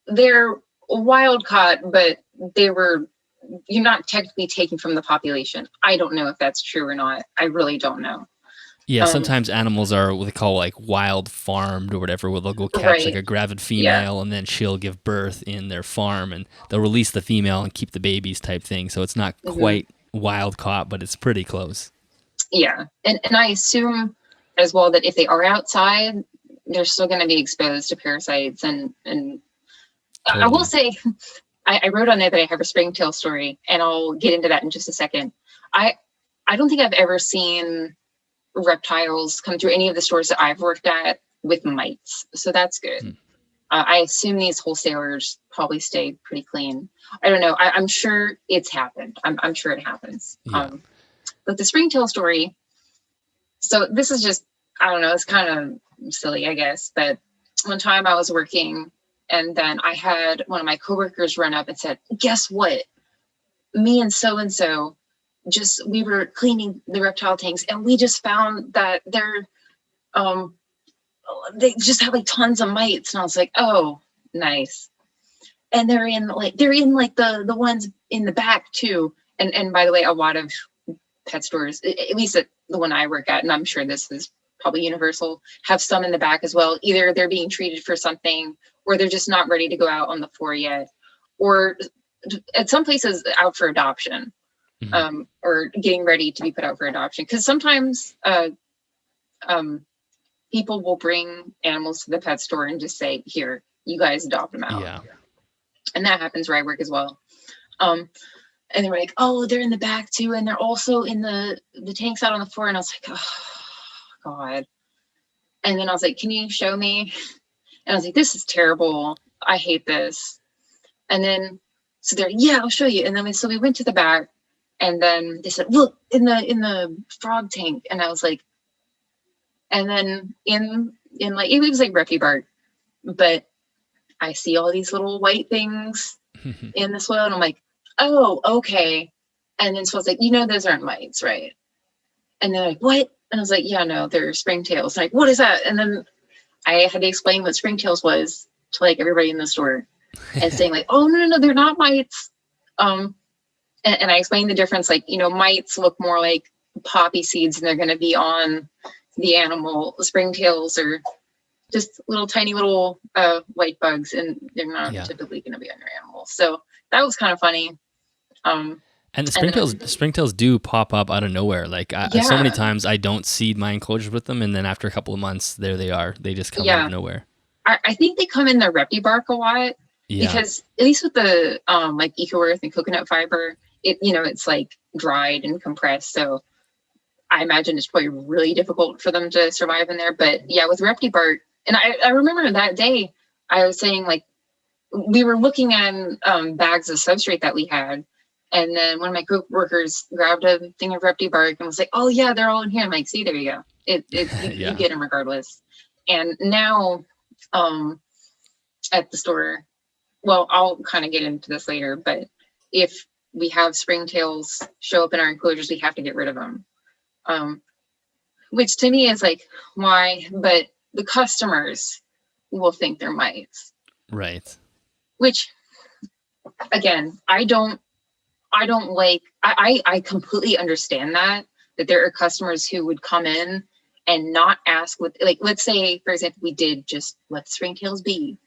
they're wild caught, but you're not technically taken from the population. I don't know if that's true or not. I really don't know. Yeah, sometimes animals are what they call like wild farmed or whatever, where they'll go catch like a gravid female and then she'll give birth in their farm and they'll release the female and keep the babies type thing. So it's not quite wild caught, but it's pretty close. Yeah. And I assume as well that if they are outside, they're still going to be exposed to parasites and totally. I will say, I wrote on there that I have a springtail story, and I'll get into that in just a second. I don't think I've ever seen reptiles come through any of the stores that I've worked at with mites, so that's good. I assume these wholesalers probably stay pretty clean. I don't know. I'm sure it's happened. I'm sure it happens. Yeah. But the springtail story, so this is just, I don't know, it's kind of silly, I guess, but one time I was working and then I had one of my coworkers run up and said, guess what? Me and so-and-so we were cleaning the reptile tanks and we just found that they just have like tons of mites. And I was like, oh, nice. And they're in like the ones in the back too. And by the way, a lot of pet stores, at least at the one I work at, and I'm sure this is probably universal, have some in the back as well. Either they're being treated for something or they're just not ready to go out on the floor yet. Or at some places out for adoption, or getting ready to be put out for adoption. Because sometimes people will bring animals to the pet store and just say, here, you guys adopt them out. Yeah. And that happens where I work as well. And they were like, oh, they're in the back too. And they're also in the tanks out on the floor. And I was like, oh, God. And then I was like, can you show me? And I was like, this is terrible. I hate this. And then, so they're, yeah, I'll show you. And then we went to the back and then they said, look, in the frog tank. And I was like, and then in like, it was like Reptibark, but I see all these little white things in the soil. And I'm like, oh, okay. And then so I was like, those aren't mites, right? And they're like, what? And I was like, yeah, no, they're springtails. Like, what is that? And then I had to explain what springtails was to like everybody in the store and saying like, oh, no, they're not mites. And I explained the difference. Like, mites look more like poppy seeds and they're going to be on the animal. Springtails are just tiny little white bugs and they're not typically going to be on your animal. So that was kind of funny. And the springtails do pop up out of nowhere. Like so many times I don't seed my enclosures with them, and then after a couple of months, there they are. They just come out of nowhere. I think they come in the Reptibark a lot because at least with the like Eco Earth and coconut fiber, it's like dried and compressed. So I imagine it's probably really difficult for them to survive in there. But yeah, with Reptibark, and I remember that day I was saying like we were looking at bags of substrate that we had. And then one of my co-workers grabbed a thing of Reptibark and was like, oh, yeah, they're all in here. I'm like, see, there you go. You get them regardless. And now at the store, well, I'll kind of get into this later, but if we have springtails show up in our enclosures, we have to get rid of them. Which to me is like, why? But the customers will think they're mites. Right. Which, again, I completely understand that there are customers who would come in and not ask what, like, let's say, for example, we did just let the springtails be.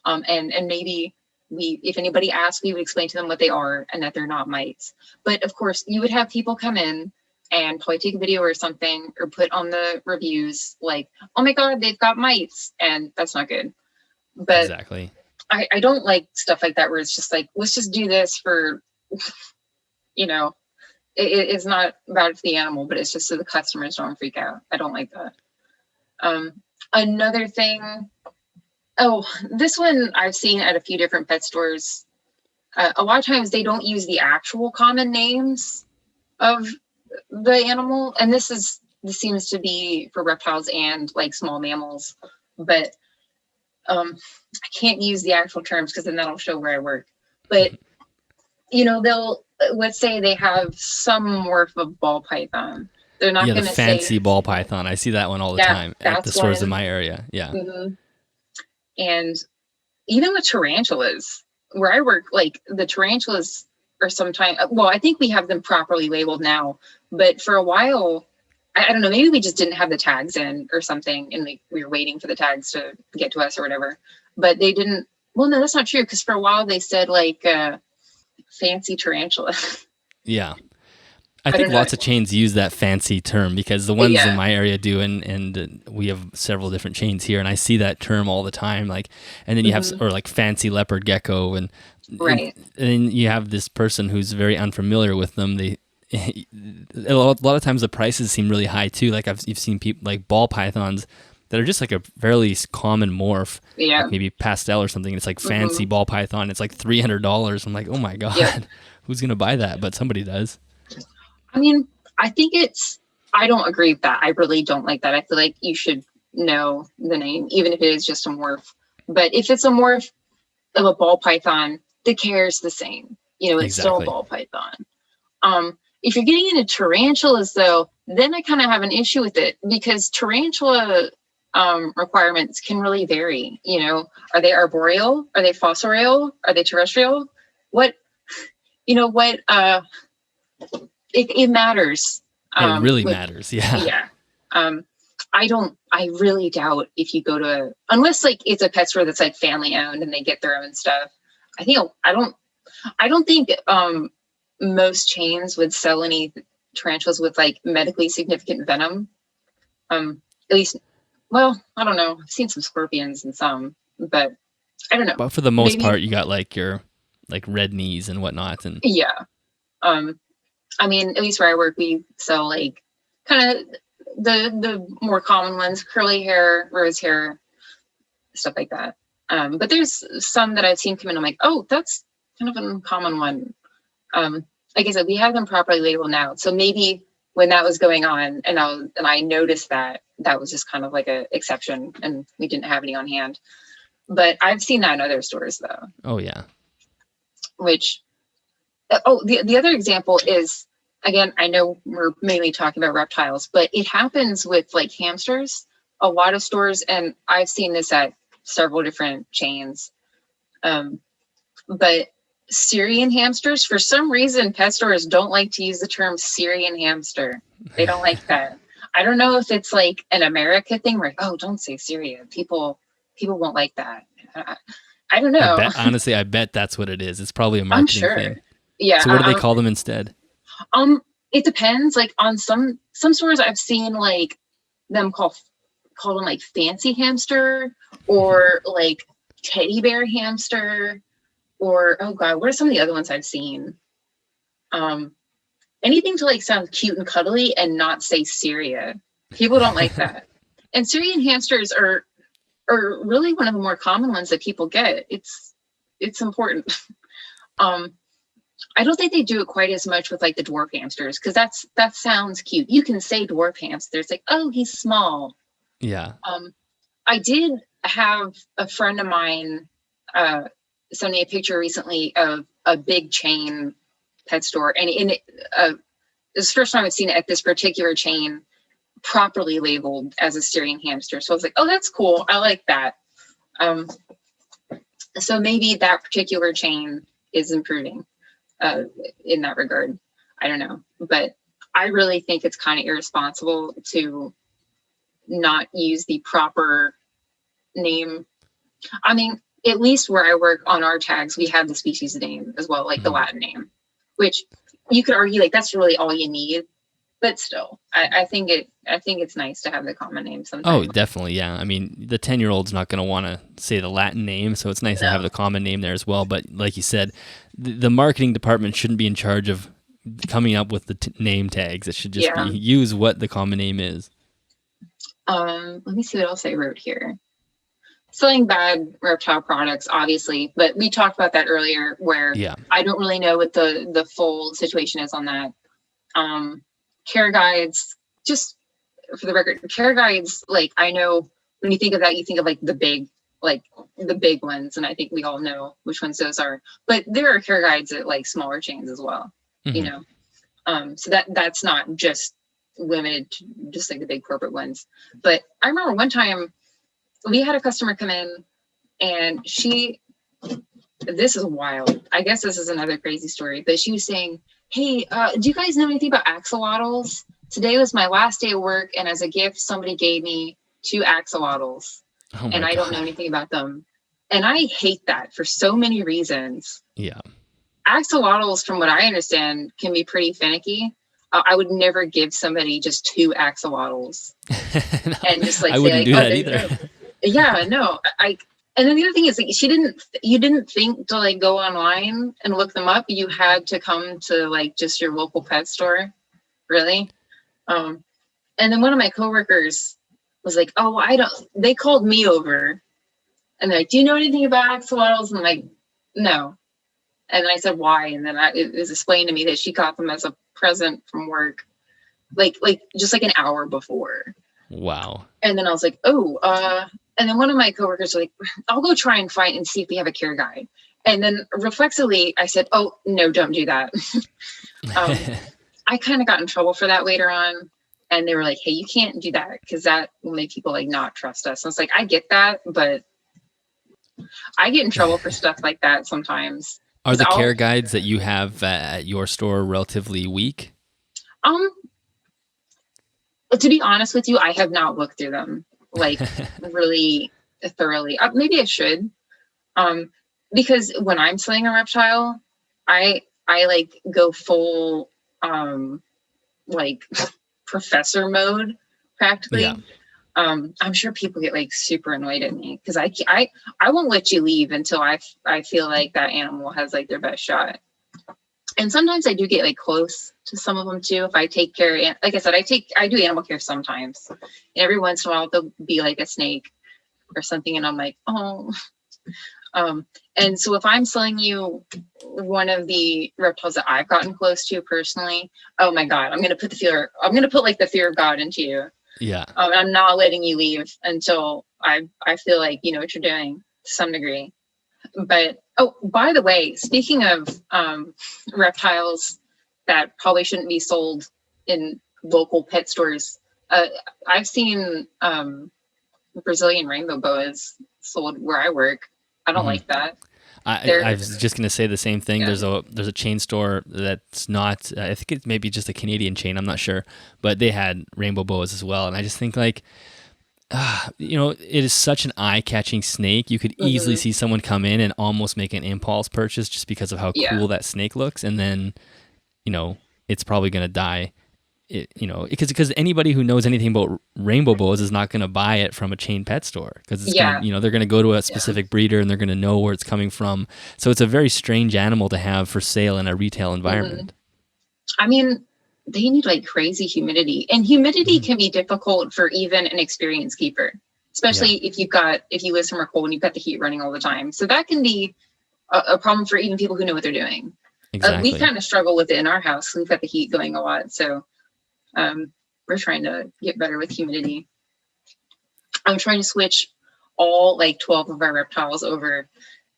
And maybe if anybody asked, we would explain to them what they are and that they're not mites. But of course, you would have people come in and probably take a video or something or put on the reviews like, oh my God, they've got mites. And that's not good. But Exactly. I don't like stuff like that where it's just like, let's just do this for, it's not bad for the animal, but it's just so the customers don't freak out. I don't like that. Another thing, this one I've seen at a few different pet stores. A lot of times they don't use the actual common names of the animal. And this seems to be for reptiles and like small mammals, but I can't use the actual terms because then that'll show where I work. But, let's say they have some morph of ball python. They're not going to say fancy ball python. I see that one all the time at the stores in my area. Yeah. Mm-hmm. And even with tarantulas, where I work, like the tarantulas are sometimes, I think we have them properly labeled now, but for a while, I don't know, maybe we just didn't have the tags in or something, and we were waiting for the tags to get to us or whatever. But they didn't. Well, no, that's not true, because for a while they said like fancy tarantula. Yeah, I think lots of chains use that fancy term because the ones in my area do, and we have several different chains here, and I see that term all the time. Like, and then you have or like fancy leopard gecko, and right, and then you have this person who's very unfamiliar with them. A lot of times the prices seem really high too. Like you've seen people like ball pythons that are just like a fairly common morph, like maybe pastel or something. And it's like fancy ball python. It's like $300. I'm like, oh my God, who's gonna buy that? But somebody does. I mean, I think I don't agree with that. I really don't like that. I feel like you should know the name, even if it is just a morph. But if it's a morph of a ball python, the care is the same. It's still a ball python. If you're getting into tarantulas, though, then I kind of have an issue with it because tarantula requirements can really vary. Are they arboreal? Are they fossorial? Are they terrestrial? It matters. It really matters. Yeah. Yeah. I really doubt if you go to, unless like it's a pet store that's like family owned and they get their own stuff. I don't think most chains would sell any tarantulas with like medically significant venom. At least, I don't know. I've seen some scorpions and some, but I don't know. But for the most part, you got like your like red knees and whatnot, and yeah. I mean, at least where I work, we sell like kind of the more common ones: curly hair, rose hair, stuff like that. But there's some that I've seen come in. I'm like, oh, that's kind of an uncommon one. Like I said, we have them properly labeled now. So maybe when that was going on and I noticed that was just kind of like a exception and we didn't have any on hand. But I've seen that in other stores though. Oh yeah. The other example is, again, I know we're mainly talking about reptiles, but it happens with like hamsters. A lot of stores, and I've seen this at several different chains. But Syrian hamsters, for some reason, pet stores don't like to use the term Syrian hamster. They don't like that. I don't know if it's like an America thing where, oh, don't say Syria. People won't like that. I don't know. Honestly, I bet that's what it is. It's probably a marketing thing. Yeah. So what do they call them instead? It depends. Like on some stores I've seen like them call them like fancy hamster or like teddy bear hamster or, oh God, what are some of the other ones I've seen? Anything to like sound cute and cuddly and not say Syria. People don't like that. And Syrian hamsters are really one of the more common ones that people get. It's important. I don't think they do it quite as much with like the dwarf hamsters because that sounds cute. You can say dwarf hamster. It's like, oh, he's small. Yeah. I did have a friend of mine send me a picture recently of a big chain pet store, and it was the first time I've seen it at this particular chain properly labeled as a Syrian hamster. So I was like, oh, that's cool. I like that. So maybe that particular chain is improving in that regard. I don't know, but I really think it's kind of irresponsible to not use the proper name. I mean, at least where I work on our tags, we have the species name as well, like the Latin name, which you could argue like that's really all you need. But still, I think it's nice to have the common name sometimes. Oh, definitely, yeah. I mean, the 10-year-old's not going to want to say the Latin name, so it's nice to have the common name there as well. But like you said, the marketing department shouldn't be in charge of coming up with the name tags. It should just be use what the common name is. Let me see what else I wrote here. Selling bad reptile products, obviously, but we talked about that earlier where I don't really know what the full situation is on that. Care guides, just for the record, care guides, like I know when you think of that, you think of like the big ones, and I think we all know which ones those are. But there are care guides at like smaller chains as well, you know. So that's not just limited to just like the big corporate ones. But I remember one time we had a customer come in, and this is wild. I guess this is another crazy story, but she was saying, hey, do you guys know anything about axolotls? Today was my last day of work, and as a gift, somebody gave me 2 axolotls, and I don't know anything about them. And I hate that for so many reasons. Yeah. Axolotls, from what I understand, can be pretty finicky. I would never give somebody just 2 axolotls. No, and just like I say, wouldn't like, do that either. Yeah, no. And then the other thing is, like, you didn't think to like go online and look them up. You had to come to like just your local pet store, really. And then one of my coworkers was like, "Oh, they called me over, and they're like, do you know anything about axolotls?" And I'm like, "No." And then I said, "Why?" And then it was explained to me that she got them as a present from work, like just like an hour before. Wow. And then I was like, "Oh, and then one of my coworkers was like, I'll go try and find and see if we have a care guide." And then reflexively, I said, "Oh, no, don't do that." I kind of got in trouble for that later on. And they were like, "Hey, you can't do that because that will make people like not trust us." And I was like, I get that, but I get in trouble for stuff like that sometimes. Are the care guides that you have at your store relatively weak? To be honest with you, I have not looked through them like really thoroughly. Maybe I should, because when I'm selling a reptile, I like go full like professor mode practically. Yeah. I'm sure people get like super annoyed at me because I won't let you leave until I feel like that animal has like their best shot. And sometimes I do get like close to some of them too. If I take care, like I said, I do animal care sometimes. And every once in a while there'll be like a snake or something, and I'm like, oh. And so if I'm selling you one of the reptiles that I've gotten close to personally, oh my God, I'm gonna put like the fear of God into you. Yeah. I'm not letting you leave until I feel like you know what you're doing to some degree. But by the way, speaking of reptiles that probably shouldn't be sold in local pet stores, I've seen Brazilian rainbow boas sold where I work. I don't like that. I was just going to say the same thing. Yeah. There's a chain store that's not, I think it may be just a Canadian chain, I'm not sure, but they had rainbow boas as well. And I just think like, it is such an eye-catching snake. You could easily see someone come in and almost make an impulse purchase just because of how cool that snake looks. And then, it's probably going to die. Because anybody who knows anything about rainbow boas is not going to buy it from a chain pet store because it's gonna, they're going to go to a specific breeder and they're going to know where it's coming from. So it's a very strange animal to have for sale in a retail environment. I mean, they need like crazy humidity, and humidity can be difficult for even an experienced keeper, especially if you live somewhere cold and you've got the heat running all the time. So that can be a problem for even people who know what they're doing. Exactly. We kind of struggle with it in our house. We've got the heat going a lot. So we're trying to get better with humidity. I'm trying to switch all like 12 of our reptiles over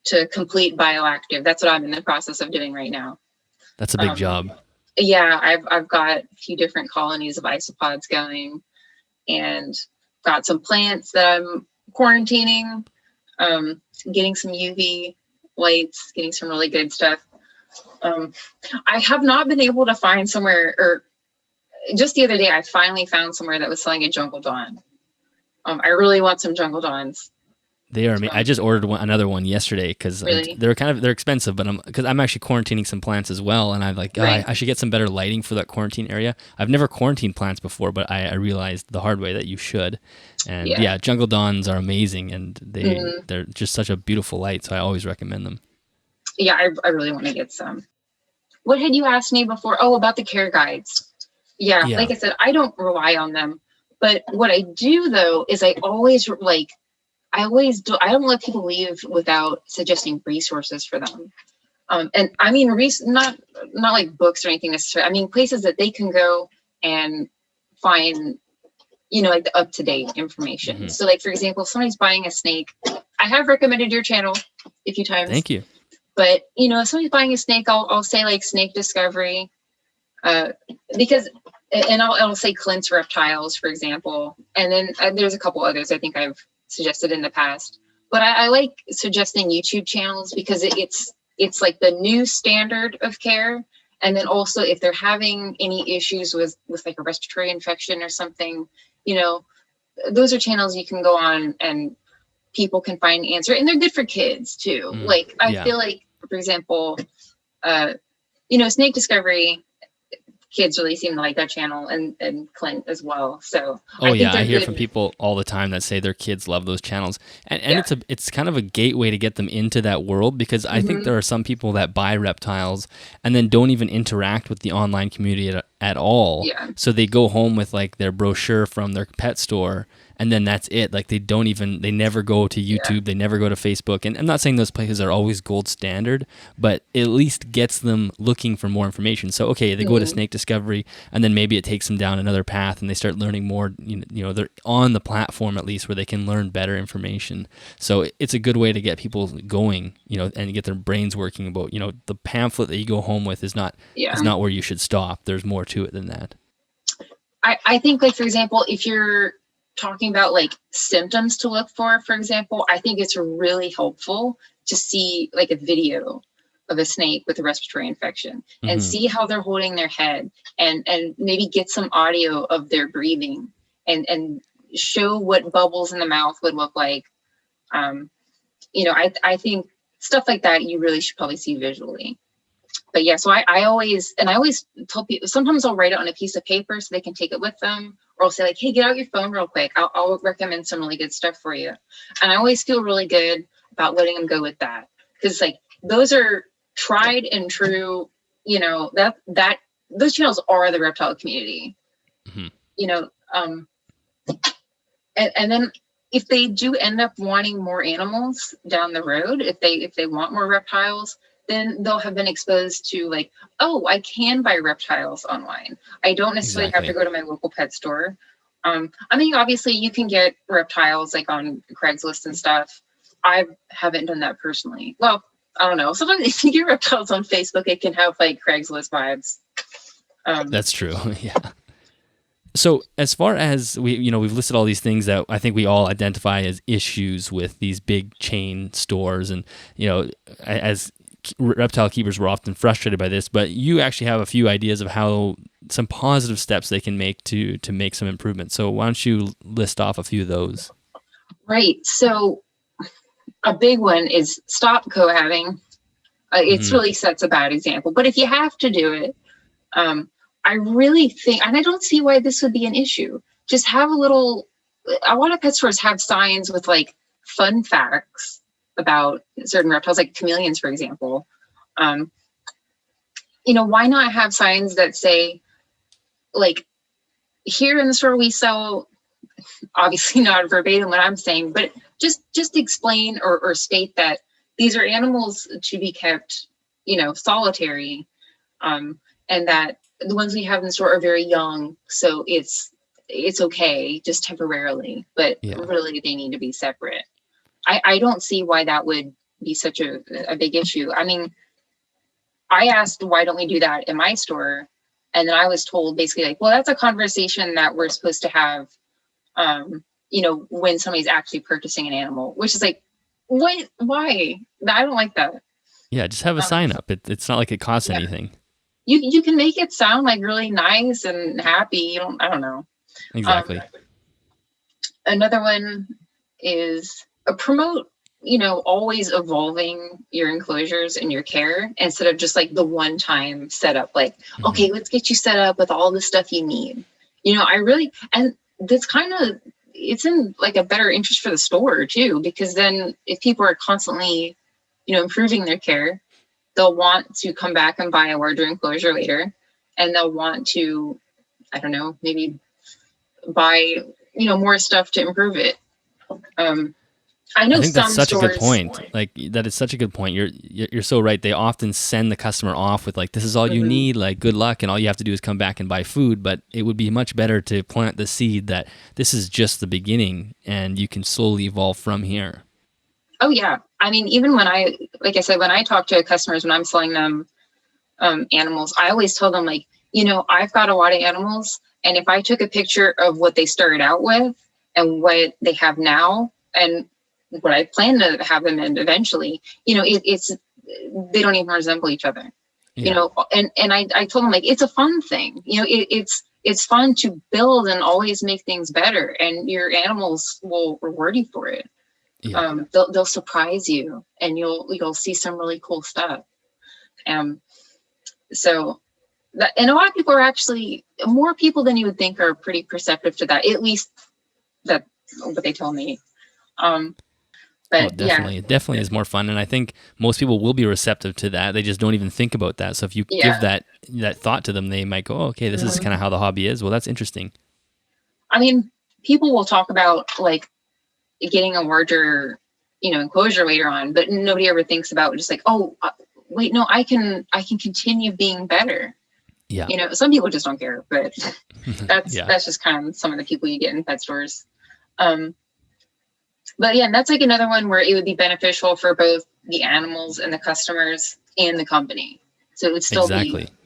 to complete bioactive. That's what I'm in the process of doing right now. That's a big job. Yeah, I've got a few different colonies of isopods going, and got some plants that I'm quarantining, getting some UV lights, getting some really good stuff. I have not been able to find somewhere, or just the other day, I finally found somewhere that was selling a jungle dawn. I really want some jungle dons. They are. I just ordered another one yesterday because Really? they're expensive, but I'm actually quarantining some plants as well, and I'm like, Right. I should get some better lighting for that quarantine area. I've never quarantined plants before, but I realized the hard way that you should. And Yeah. jungle dons are amazing, and Mhm. they're just such a beautiful light, so I always recommend them. Yeah, I really want to get some. What had you asked me before? Oh, about the care guides. Yeah, Yeah. like I said, I don't rely on them. But what I do though is I always do. I don't let people leave without suggesting resources for them. And I mean, not like books or anything necessarily. I mean, places that they can go and find, like the up to date information. Mm-hmm. So, like for example, if somebody's buying a snake, I have recommended your channel a few times. Thank you. But if somebody's buying a snake, I'll say like Snake Discovery, because, and I'll say Clint's Reptiles, for example, and then there's a couple others I think I've suggested in the past. But I like suggesting YouTube channels because it's like the new standard of care. And then also if they're having any issues with like a respiratory infection or something, those are channels you can go on and people can find an answer, and they're good for kids too. Like I feel like, for example, Snake Discovery, kids really seem to like that channel, and Clint as well. So I hear from people all the time that say their kids love those channels, and it's kind of a gateway to get them into that world, because I think there are some people that buy reptiles and then don't even interact with the online community at all. Yeah. So they go home with like their brochure from their pet store, and then that's it. Like they never go to YouTube, they never go to Facebook. And I'm not saying those places are always gold standard, but it at least gets them looking for more information. So, okay, they go to Snake Discovery, and then maybe it takes them down another path and they start learning more, they're on the platform at least where they can learn better information. So it's a good way to get people going, and get their brains working about, the pamphlet that you go home with is not where you should stop. There's more to it than that. I think, like, for example, if you're talking about like symptoms to look for example, I think it's really helpful to see like a video of a snake with a respiratory infection and see how they're holding their head, and maybe get some audio of their breathing and show what bubbles in the mouth would look like. I think stuff like that you really should probably see visually. But yeah, so I always tell people, sometimes I'll write it on a piece of paper so they can take it with them, or I'll say like, hey, get out your phone real quick. I'll recommend some really good stuff for you. And I always feel really good about letting them go with that, because like those are tried and true, that those channels are the reptile community, and then if they do end up wanting more animals down the road, if they want more reptiles, then they'll have been exposed to like, oh, I can buy reptiles online. I don't necessarily have to go to my local pet store. I mean, obviously you can get reptiles like on Craigslist and stuff. I haven't done that personally. Well, I don't know. Sometimes if you get reptiles on Facebook, it can have like Craigslist vibes. That's true. Yeah. So as far as we've listed all these things that I think we all identify as issues with these big chain stores, and as reptile keepers, were often frustrated by this, but you actually have a few ideas of how some positive steps they can make to make some improvements. So why don't you list off a few of those? Right. So a big one is stop cohabbing. It's really sets a bad example, but if you have to do it, I really think, and I don't see why this would be an issue. Just have a lot of pet stores have signs with like fun facts about certain reptiles, like chameleons, for example. Why not have signs that say, like, here in the store we sell, obviously not verbatim what I'm saying, but just explain or state that these are animals to be kept, solitary, and that the ones we have in the store are very young, so it's okay, just temporarily, but really they need to be separate. I don't see why that would be such a big issue. I mean, I asked, why don't we do that in my store? And then I was told basically like, well, that's a conversation that we're supposed to have, when somebody's actually purchasing an animal, which is like, what? Why? I don't like that. Yeah, just have a sign up. It's not like it costs anything. You can make it sound like really nice and happy. I don't know. Exactly. Another one is promote, always evolving your enclosures and your care instead of just like the one time setup. Like, okay, let's get you set up with all the stuff you need. And that's kind of, it's in like a better interest for the store too, because then if people are constantly, improving their care, they'll want to come back and buy a larger enclosure later, and they'll want to, I don't know, maybe buy, more stuff to improve it. I know I think that's some such a good stores. point. Like that is such a good point. You're so right. They often send the customer off with like, this is all you need, like good luck, and all you have to do is come back and buy food. But it would be much better to plant the seed that this is just the beginning and you can slowly evolve from here. Oh yeah. I mean, even when like I said, when I talk to customers, when I'm selling them animals, I always tell them like, I've got a lot of animals, and if I took a picture of what they started out with and what they have now and what I plan to have them in eventually, it's they don't even resemble each other. Yeah. And I told them like it's a fun thing. It's fun to build and always make things better, and your animals will reward you for it. Yeah. They'll surprise you, and you'll see some really cool stuff. So that, and a lot of people are actually, more people than you would think are pretty perceptive to that. At least that's what they tell me. But definitely. yeah. It definitely is more fun. And I think most people will be receptive to that. They just don't even think about that. So if you give that thought to them, they might go, oh, okay, this is kind of how the hobby is. Well, that's interesting. I mean, people will talk about like getting a larger, enclosure later on, but nobody ever thinks about just like, oh, wait, no, I can continue being better. Yeah. Some people just don't care, but that's Yeah. that's just kind of some of the people you get in pet stores. But yeah, that's like another one where it would be beneficial for both the animals and the customers and the company. So it would still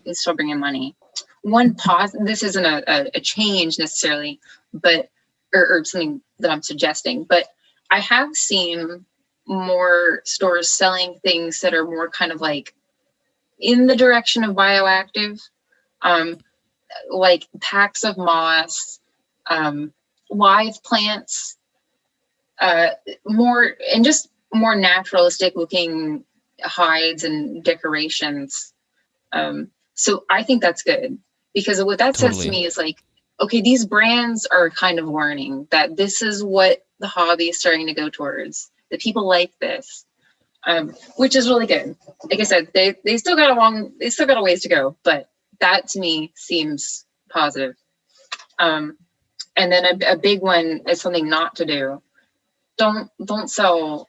it's still bringing money. This isn't a change necessarily, but or something that I'm suggesting, but I have seen more stores selling things that are more kind of like in the direction of bioactive, like packs of moss, live plants, more naturalistic looking hides and decorations. So I think that's good, because what that says to me is like, okay, these brands are kind of learning that this is what the hobby is starting to go towards, that people like this, which is really good. Like I said, they still got a ways to go, but that to me seems positive. And then a big one is something not to do. Don't sell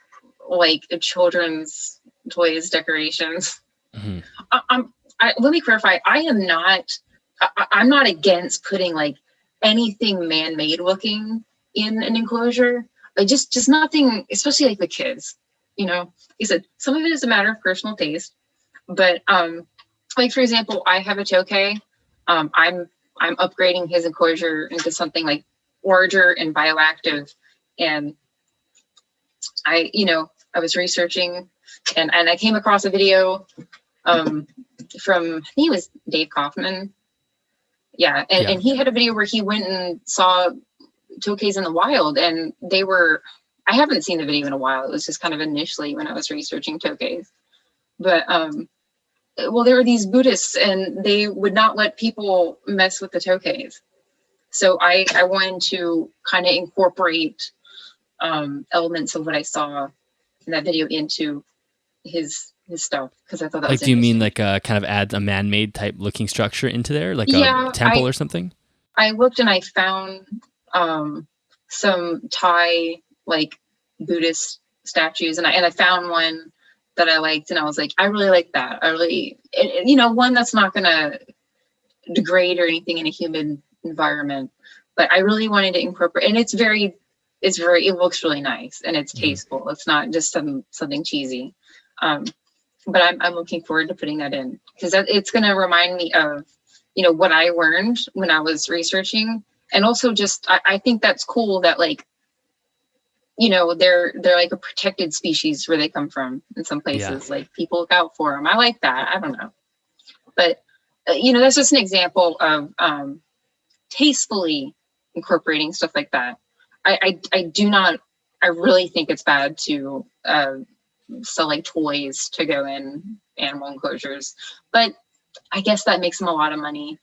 like children's toys, decorations. Let me clarify. I'm not against putting like anything man-made looking in an enclosure. Like just nothing, especially like the kids. He said some of it is a matter of personal taste, but like for example, I have a tokay. I'm upgrading his enclosure into something like larger and bioactive, and I was researching, and I came across a video from, I think it was Dave Kaufman. Yeah. And he had a video where he went and saw tokays in the wild, and I haven't seen the video in a while. It was just kind of initially when I was researching tokays, but well, there were these Buddhists, and they would not let people mess with the tokays. So I wanted to kind of incorporate elements of what I saw in that video into his stuff, because I thought that was do you mean like kind of add a man-made type looking structure into there, like a temple or something? I looked and I found some Thai like Buddhist statues, and I found one that I liked, and I was like, I really like that. I really, one that's not gonna degrade or anything in a human environment, but I really wanted to incorporate, and it looks really nice, and it's tasteful. It's not just something cheesy. But I'm looking forward to putting that in, because it's going to remind me of, what I learned when I was researching. And also just, I think that's cool that like, they're like a protected species where they come from in some places. Like people look out for them. I like that. I don't know. But, that's just an example of tastefully incorporating stuff like that. I do not, I really think it's bad to sell like toys to go in animal enclosures, but I guess that makes them a lot of money.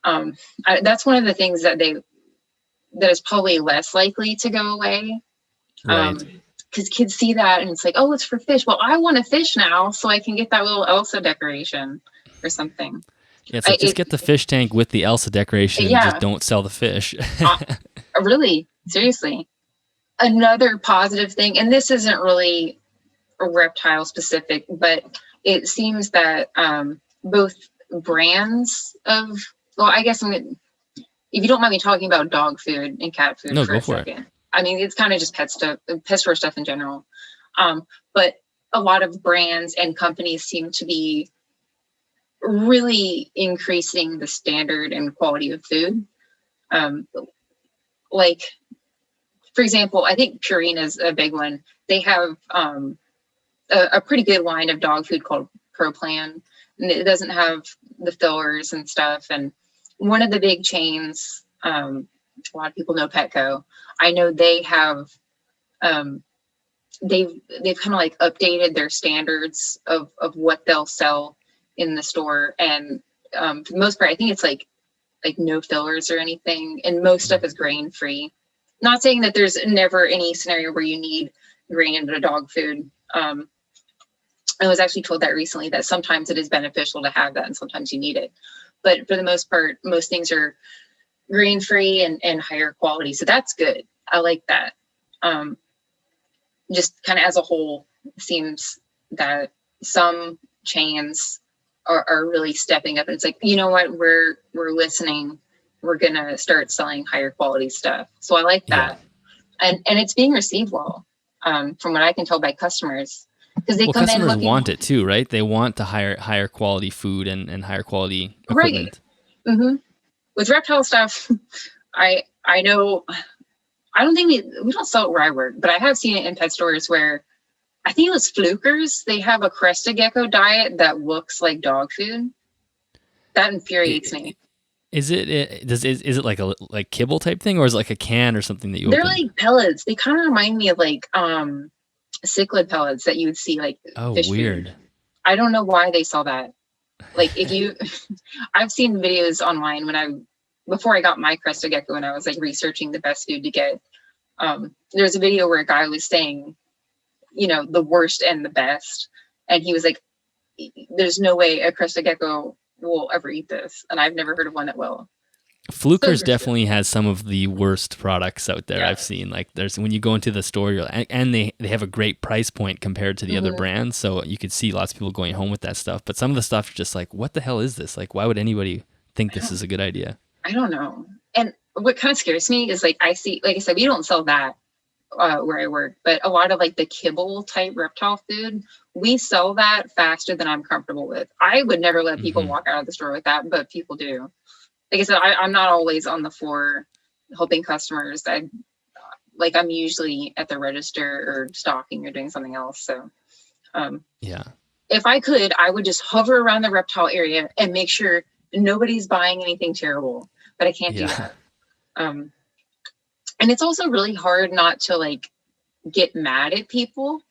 That's one of the things that is probably less likely to go away. Right. Because kids see that and it's like, oh, it's for fish. Well, I want a fish now, so I can get that little Elsa decoration or something. Yeah, it's like just get the fish tank with the Elsa decoration and just don't sell the fish. Really, seriously. Another positive thing, and this isn't really reptile specific, but it seems that both brands of, well, I guess if you don't mind me talking about dog food and cat food for a second. I mean, it's kind of just pet store stuff in general. But a lot of brands and companies seem to be really increasing the standard and quality of food. Like, for example, I think Purina is a big one. They have a pretty good line of dog food called Pro Plan, and it doesn't have the fillers and stuff. And one of the big chains, a lot of people know Petco. I know they have, they've kind of like updated their standards of what they'll sell in the store. And for the most part, I think it's like no fillers or anything. And most stuff is grain free. Not saying that there's never any scenario where you need grain in a dog food. I was actually told that recently, that sometimes it is beneficial to have that and sometimes you need it. But for the most part, most things are grain free and higher quality. So that's good. I like that. Just kind of as a whole, it seems that some chains are really stepping up, and it's like, you know what, we're listening. We're gonna start selling higher quality stuff. So I like that. Yeah. And it's being received well, from what I can tell by customers. Because customers want it too, right? They want the higher quality food and higher quality equipment. Right. Mm-hmm. With reptile stuff, I know, I don't think we don't sell it where I work, but I have seen it in pet stores where I think it was Flukers. They have a crested gecko diet that looks like dog food. That infuriates me. Is it like a kibble type thing, or is it like a can or something that you They're open? like pellets. They kind of remind me of like cichlid pellets that you would see like fish weird food. I don't know why they sell that. Like if you I've seen videos online before I got my crested gecko, and I was like researching the best food to get. There's a video where a guy was saying, the worst and the best, and he was like, there's no way a crested gecko will ever eat this, and I've never heard of one that will. Flukers definitely has some of the worst products out there. Yeah. I've seen, like, there's, when you go into the store, and they have a great price point compared to the other brands, so you could see lots of people going home with that stuff. But some of the stuff is just like, what the hell is this? Like, why would anybody think this is a good idea? I don't know. And what kind of scares me is, like, I see, like I said, we don't sell that where I work, but a lot of like the kibble type reptile food, we sell that faster than I'm comfortable with. I would never let people walk out of the store with that, but people do. Like I said, I'm not always on the floor helping customers. I'm usually at the register or stocking or doing something else. So, if I could, I would just hover around the reptile area and make sure nobody's buying anything terrible. But I can't do that. And it's also really hard not to like get mad at people.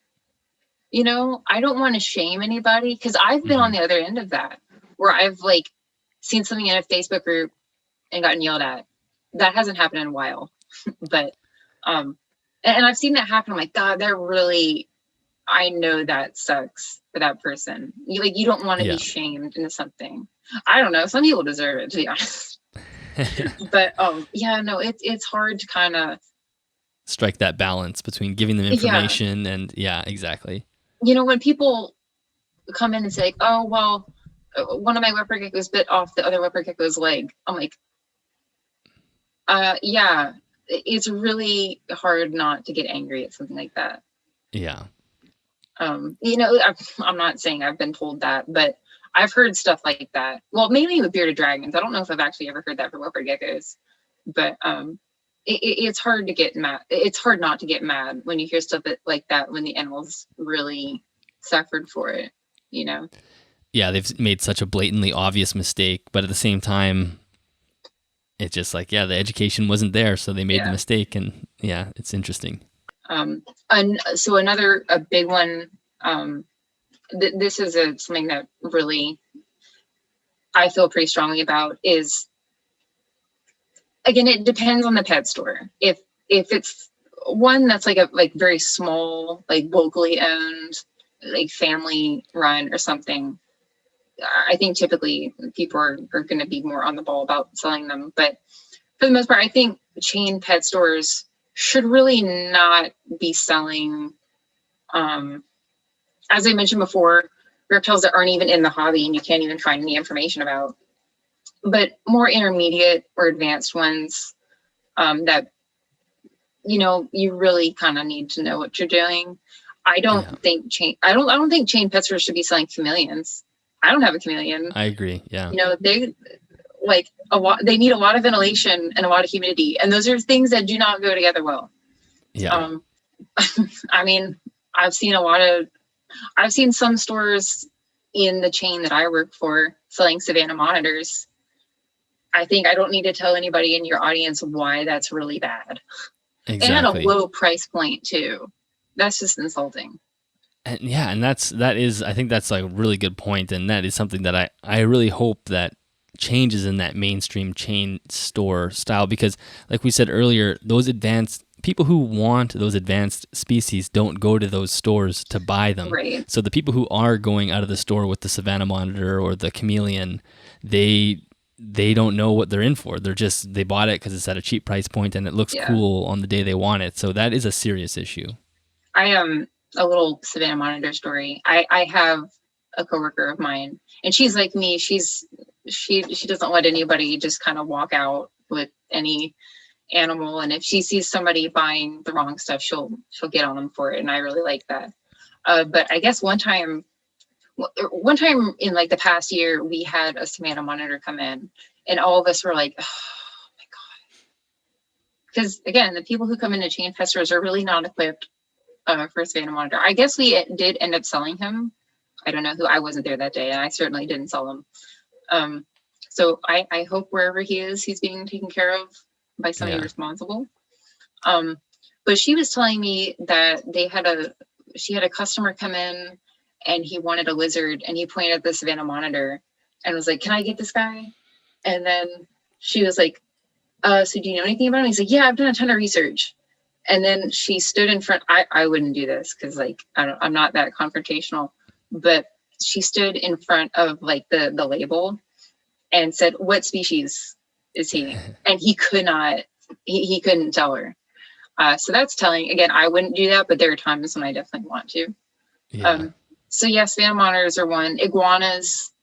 I don't want to shame anybody, because I've been on the other end of that, where I've like seen something in a Facebook group and gotten yelled at. That hasn't happened in a while, but and I've seen that happen. I'm like, God, I know that sucks for that person. You don't want to be shamed into something. I don't know. Some people deserve it, to be honest. But it's hard to kind of strike that balance between giving them information and exactly. When people come in and say, oh, well, one of my leopard geckos bit off the other leopard gecko's leg. I'm like, it's really hard not to get angry at something like that. Yeah. I'm not saying I've been told that, but I've heard stuff like that. Well, mainly with bearded dragons. I don't know if I've actually ever heard that for leopard geckos, but it's hard to get mad. It's hard not to get mad when you hear stuff like that, when the animals really suffered for it, Yeah, they've made such a blatantly obvious mistake, but at the same time, it's just like, the education wasn't there, so they made the mistake, and Yeah, it's interesting. And so a big one, this is something that really I feel pretty strongly about is, again, it depends on the pet store. If it's one that's like a very small, like locally owned, like family run or something, I think typically people are going to be more on the ball about selling them. But for the most part, I think chain pet stores should really not be selling, as I mentioned before, reptiles that aren't even in the hobby and you can't even find any information about. But more intermediate or advanced ones, that you really kind of need to know what you're doing. I don't Yeah, think I don't think chain pet stores should be selling chameleons. I don't have a chameleon. I agree. Yeah. They like a lot. They need a lot of ventilation and a lot of humidity, and those are things that do not go together well. Yeah. Um, I mean, I've seen some stores in the chain that I work for selling Savannah monitors. I think I don't need to tell anybody in your audience why that's really bad. And at a Exactly. low price point too. That's just insulting. And yeah, and I think that's like a really good point, and that is something that I really hope that changes in that mainstream chain store style, because like we said earlier, those advanced people who want those advanced species don't go to those stores to buy them. Right. So the people who are going out of the store with the Savannah monitor or the chameleon, they don't know what they're in for. They bought it because it's at a cheap price point and it looks Yeah. cool on the day they want it. So that is a serious issue. I am a little Savannah monitor story. I have a coworker of mine, and she's like me. She doesn't let anybody just kind of walk out with any animal, and if she sees somebody buying the wrong stuff, she'll get on them for it, and I really like that. But I guess one time in like the past year, we had a Savannah monitor come in, and all of us were like, oh my god, because again, the people who come into chain pet stores are really not equipped for Savannah monitor. I guess we did end up selling him. I don't know who. I wasn't there that day, and I certainly didn't sell him. So I hope wherever he is, he's being taken care of by somebody responsible. But she was telling me that she had a customer come in, and he wanted a lizard, and he pointed at the Savannah monitor and was like, "Can I get this guy?" And then she was like, "So do you know anything about him?" He's like, "Yeah, I've done a ton of research." And then she stood in front. I wouldn't do this because like I'm not that confrontational, but she stood in front of like the label and said, "What species is he?" And he could not. He couldn't tell her. So that's telling. Again, I wouldn't do that, but there are times when I definitely want to. Yeah. So yes, Savannah monitors are one. Iguanas.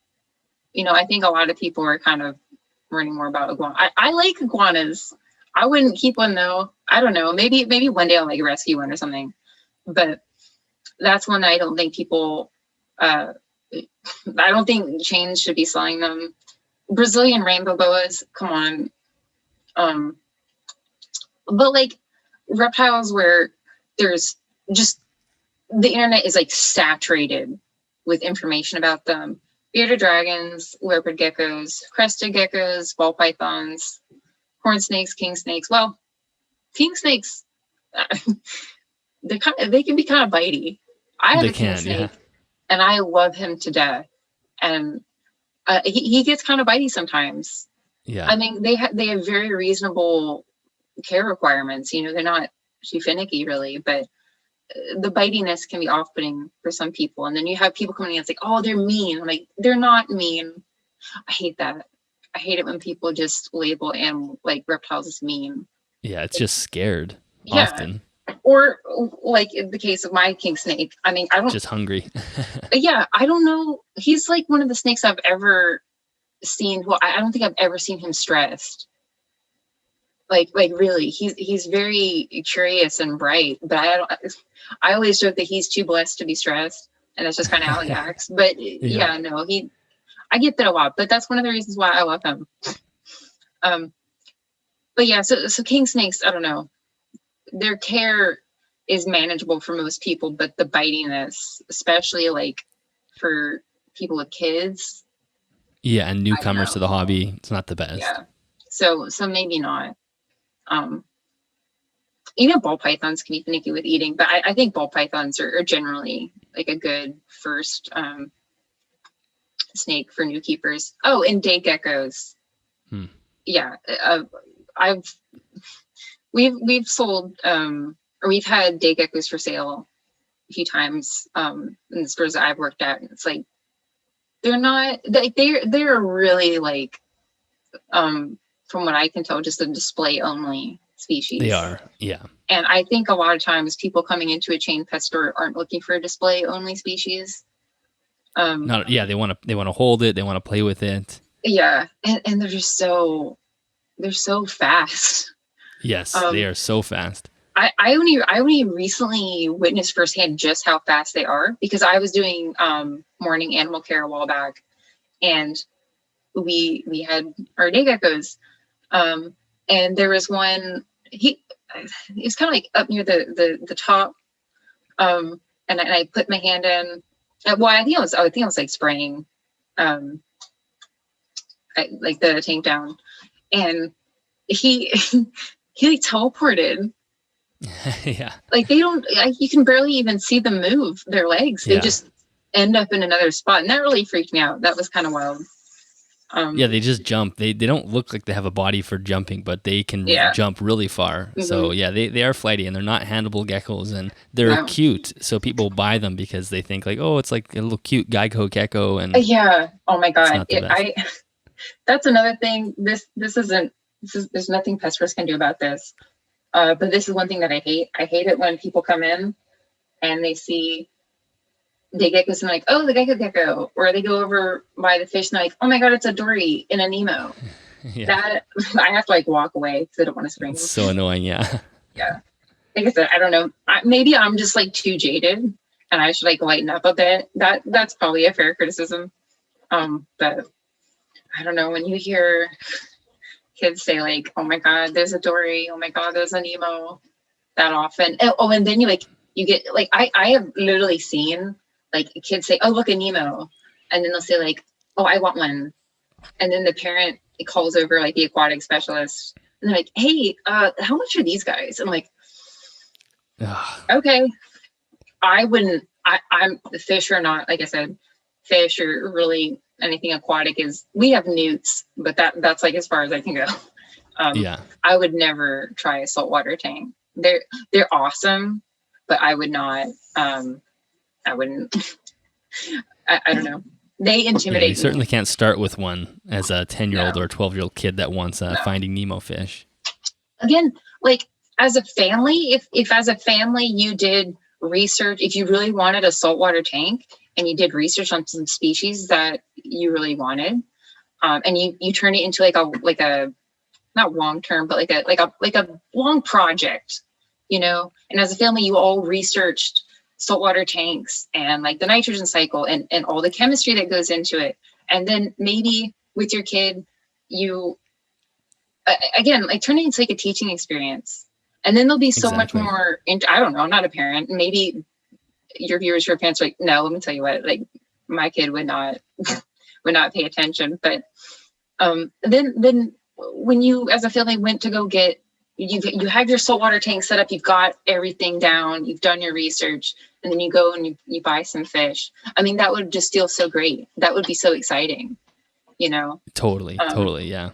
I think a lot of people are kind of learning more about iguanas. I like iguanas. I wouldn't keep one though. I don't know. Maybe one day I'll like rescue one or something. But that's one that I don't think people. I don't think chains should be selling them. Brazilian rainbow boas. Come on. But like reptiles where there's just the internet is like saturated with information about them. Bearded dragons, leopard geckos, crested geckos, ball pythons, horn snakes, king snakes. Well, king snakes, they can be kind of bitey. I have a king snake, and I love him to death. And he gets kind of bitey sometimes. Yeah. I mean, they have very reasonable care requirements. They're not too finicky really, but the bitiness can be off-putting for some people. And then you have people coming in and it's like, "Oh, they're mean." I'm like, they're not mean. I hate that. I hate it when people just label and like reptiles as mean. Yeah, it's just scared often. Or like in the case of my king snake, I mean, I don't just hungry. Yeah, I don't know. He's like one of the snakes I've ever seen who I don't think I've ever seen him stressed. Like really, he's very curious and bright, but I always joke that he's too blessed to be stressed, and that's just kind of how he acts. But yeah, no, I get that a lot, but that's one of the reasons why I love him. But yeah, so king snakes, I don't know, their care is manageable for most people, but the bitiness, especially like for people with kids, and newcomers to the hobby, it's not the best. Yeah, so maybe not. Even ball pythons can be finicky with eating, but I think ball pythons are generally like a good first snake for new keepers. Oh, and day geckos. Yeah, I've we've sold or we've had day geckos for sale a few times in the stores that I've worked at. And it's like they're not like they're really like from what I can tell, just a display only species. They are, yeah. And I think a lot of times people coming into a chain pet store aren't looking for a display only species. They want to hold it, they want to play with it. Yeah, and they're just they're so fast. Yes, they are so fast. I only recently witnessed firsthand just how fast they are, because I was doing morning animal care a while back, and we had our day geckos, and there was one. He was kind of like up near the top, and I put my hand in. Well, I think I was like spraying, like the tank down, and he like teleported. Yeah, like they don't. You can barely even see them move their legs. They just end up in another spot, and that really freaked me out. That was kind of wild. Yeah, they just jump. They don't look like they have a body for jumping, but they can jump really far. Mm-hmm. So yeah, they are flighty, and they're not handleable geckos, and they're cute. So people buy them because they think like, oh, it's like a little cute Geico gecko. And yeah, oh my god, that's another thing. There's nothing pest stores can do about this. But this is one thing that I hate. I hate it when people come in and they see day geckos and like, oh, the gecko, or they go over by the fish and they're like, oh my god, it's a Dory in a Nemo. Yeah. That I have to like walk away because I don't want to scream. It's so annoying, yeah. Yeah, like I said, I don't know. Maybe I'm just like too jaded, and I should like lighten up a bit. That's probably a fair criticism. But I don't know, when you hear kids say like, oh my god, there's a Dory, oh my god, there's a Nemo, that often. Oh, and then you get like I have literally seen like kids say, oh, look, a Nemo. And then they'll say like, oh, I want one. And then the parent calls over like the aquatic specialist and they're like, hey, how much are these guys? I'm like, okay, I wouldn't, I'm fish or not, like I said, fish or really anything aquatic we have newts, but that's like as far as I can go. I would never try a saltwater tank. They're awesome, but I would not, I wouldn't. I don't know. They intimidate. You certainly can't start with one as a 10-year-old or a 12-year-old kid that wants Finding Nemo fish. Again, like as a family, if as a family you did research, if you really wanted a saltwater tank and you did research on some species that you really wanted, and you turn it into like a not long term, but like a long project, and as a family you all researched saltwater tanks and like the nitrogen cycle and all the chemistry that goes into it. And then maybe with your kid, you, again, like turn it into like a teaching experience. And then there'll be so much more, I don't know, I'm not a parent. Maybe your viewers who are parents are like, no, let me tell you what, like my kid would not pay attention. But then when you as a family went to go get, you have your saltwater tank set up, you've got everything down, you've done your research, and then you go and you buy some fish. I mean, that would just feel so great. That would be so exciting, Totally, yeah.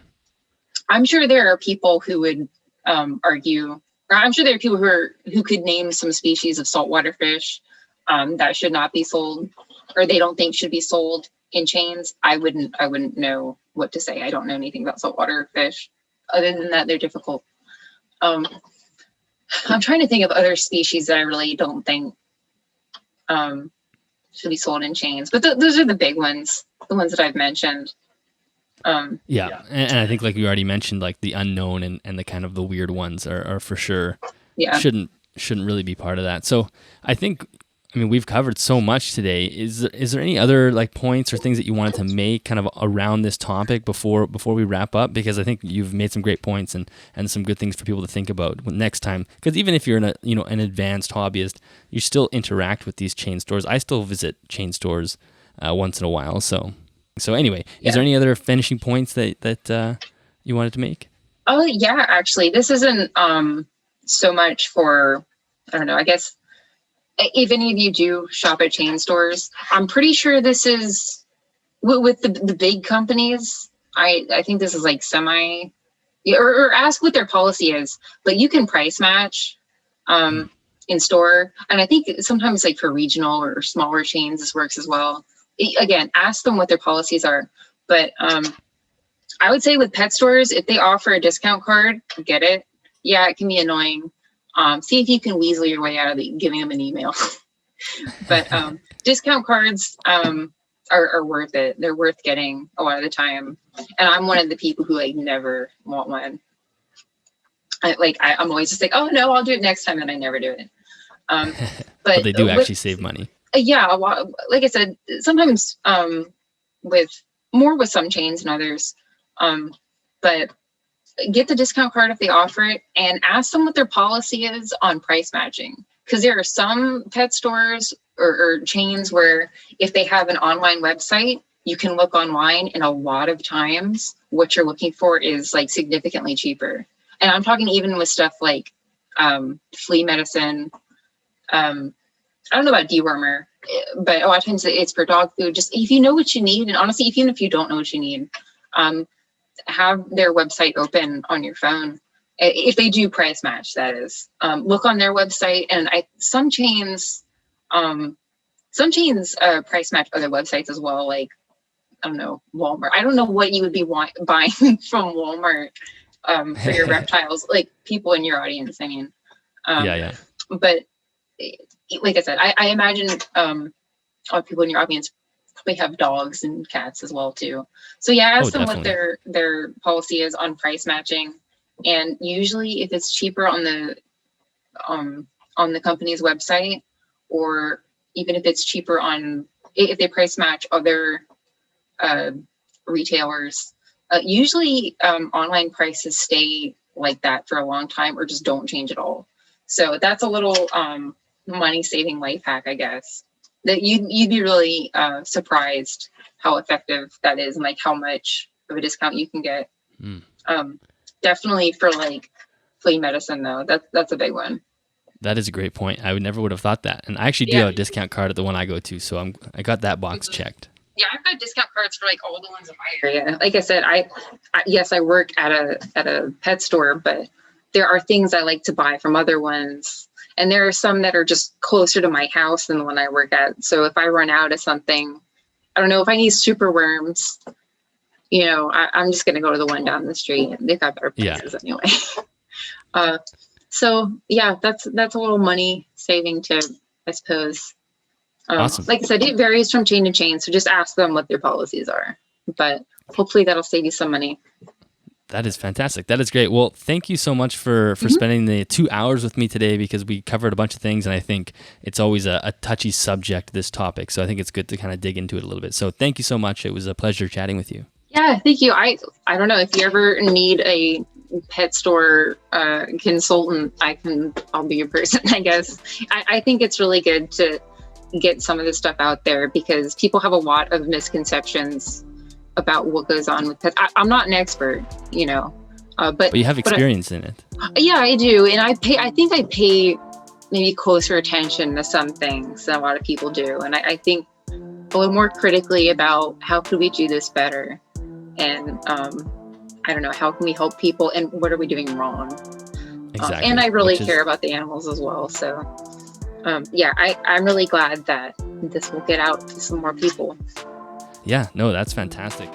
I'm sure there are people who would argue, or I'm sure there are people who could name some species of saltwater fish that should not be sold, or they don't think should be sold in chains. I wouldn't know what to say. I don't know anything about saltwater fish. Other than that, they're difficult. I'm trying to think of other species that I really don't think should be sold in chains, but those are the big ones, the ones that I've mentioned. And I think like you already mentioned, like the unknown and the kind of the weird ones are for sure shouldn't really be part of that. So I think, we've covered so much today. Is there any other like points or things that you wanted to make kind of around this topic before we wrap up? Because I think you've made some great points and some good things for people to think about next time. Because even if you're an advanced hobbyist, you still interact with these chain stores. I still visit chain stores once in a while. So anyway, is there any other finishing points that you wanted to make? Oh yeah, actually, this isn't so much for, I don't know, I guess if any of you do shop at chain stores, I'm pretty sure this is with the big companies. I think this is like semi, or ask what their policy is, but you can price match in store. And I think sometimes like for regional or smaller chains, this works as well. Again, ask them what their policies are. But I would say with pet stores, if they offer a discount card, get it. Yeah, it can be annoying. See if you can weasel your way out of giving them an email. But discount cards are worth it. They're worth getting a lot of the time. And I'm one of the people who like never want one. I'm always just like, oh no, I'll do it next time, and I never do it. But they do actually save money. Yeah, a lot. Like I said, sometimes with some chains and others. But get the discount card if they offer it, and ask them what their policy is on price matching. Because there are some pet stores or chains where if they have an online website, you can look online, and a lot of times what you're looking for is like significantly cheaper. And I'm talking even with stuff like flea medicine. I don't know about dewormer, but a lot of times it's for dog food. Just if you know what you need, and honestly, even if you don't know what you need, have their website open on your phone. If they do price match, that is. Look on their website, and some chains price match other websites as well. Like, I don't know, Walmart. I don't know what you would be buying from Walmart for your reptiles, like people in your audience. I mean, yeah. But like I said, I imagine all people in your audience probably have dogs and cats as well too. So yeah, ask them what their policy is on price matching. And usually if it's cheaper on the company's website, or even if it's cheaper if they price match other retailers, usually online prices stay like that for a long time, or just don't change at all. So that's a little money saving life hack, I guess, that you'd be really surprised how effective that is, and like how much of a discount you can get. Definitely for like flea medicine though, that's a big one. That is a great point. I would never have thought that. And I actually do have a discount card at the one I go to, so I got that box checked. Yeah, I've got discount cards for like all the ones in my area. Like I said, I work at a pet store, but there are things I like to buy from other ones. And there are some that are just closer to my house than the one I work at. So if I run out of something, I don't know, if I need super worms, I'm just going to go to the one down the street. They've got better prices anyway. So yeah, that's a little money saving tip, I suppose. Awesome. Like I said, it varies from chain to chain. So just ask them what their policies are, but hopefully that'll save you some money. That is fantastic. That is great. Well, thank you so much for spending the 2 hours with me today, because we covered a bunch of things, and I think it's always a touchy subject, this topic. So I think it's good to kind of dig into it a little bit. So thank you so much. It was a pleasure chatting with you. Yeah, thank you. I don't know if you ever need a pet store consultant, I'll be your person, I guess. I think it's really good to get some of this stuff out there, because people have a lot of misconceptions about what goes on with pets. I'm not an expert, but you have experience in it. Yeah, I do. And I think I pay maybe closer attention to some things than a lot of people do. And I think a little more critically about how could we do this better? And I don't know, how can we help people, and what are we doing wrong? Exactly. And I really care about the animals as well. So I'm really glad that this will get out to some more people. Yeah, no, that's fantastic.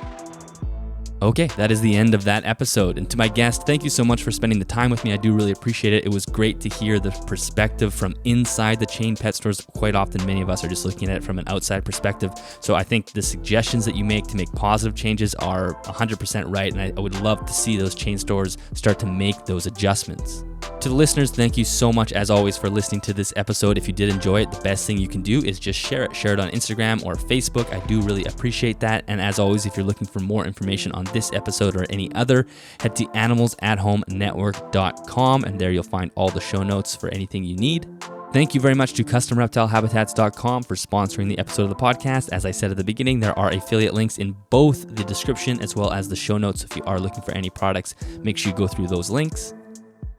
Okay, that is the end of that episode. And to my guest, thank you so much for spending the time with me. I do really appreciate it. It was great to hear the perspective from inside the chain pet stores. Quite often, many of us are just looking at it from an outside perspective. So I think the suggestions that you make to make positive changes are 100% right. And I would love to see those chain stores start to make those adjustments. To the listeners, thank you so much, as always, for listening to this episode. If you did enjoy it, the best thing you can do is just share it. Share it on Instagram or Facebook. I do really appreciate that. And as always, if you're looking for more information on this episode or any other, head to animalsathome.network.com, and there you'll find all the show notes for anything you need. Thank you very much to CustomReptileHabitats.com for sponsoring the episode of the podcast. As I said at the beginning, there are affiliate links in both the description as well as the show notes. If you are looking for any products, make sure you go through those links.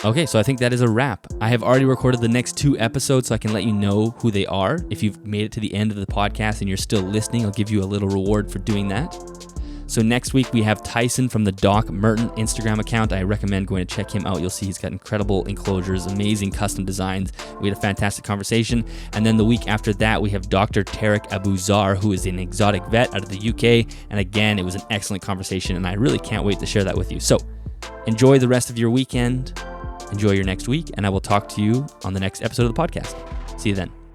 Okay, so I think that is a wrap. I have already recorded the next 2 episodes, so I can let you know who they are. If you've made it to the end of the podcast and you're still listening, I'll give you a little reward for doing that. So next week we have Tyson from the Doc Merton Instagram account. I recommend going to check him out. You'll see he's got incredible enclosures, amazing custom designs. We had a fantastic conversation. And then the week after that, we have Dr. Tarek Abuzar, who is an exotic vet out of the UK. And again, it was an excellent conversation, and I really can't wait to share that with you. So enjoy the rest of your weekend. Enjoy your next week, and I will talk to you on the next episode of the podcast. See you then.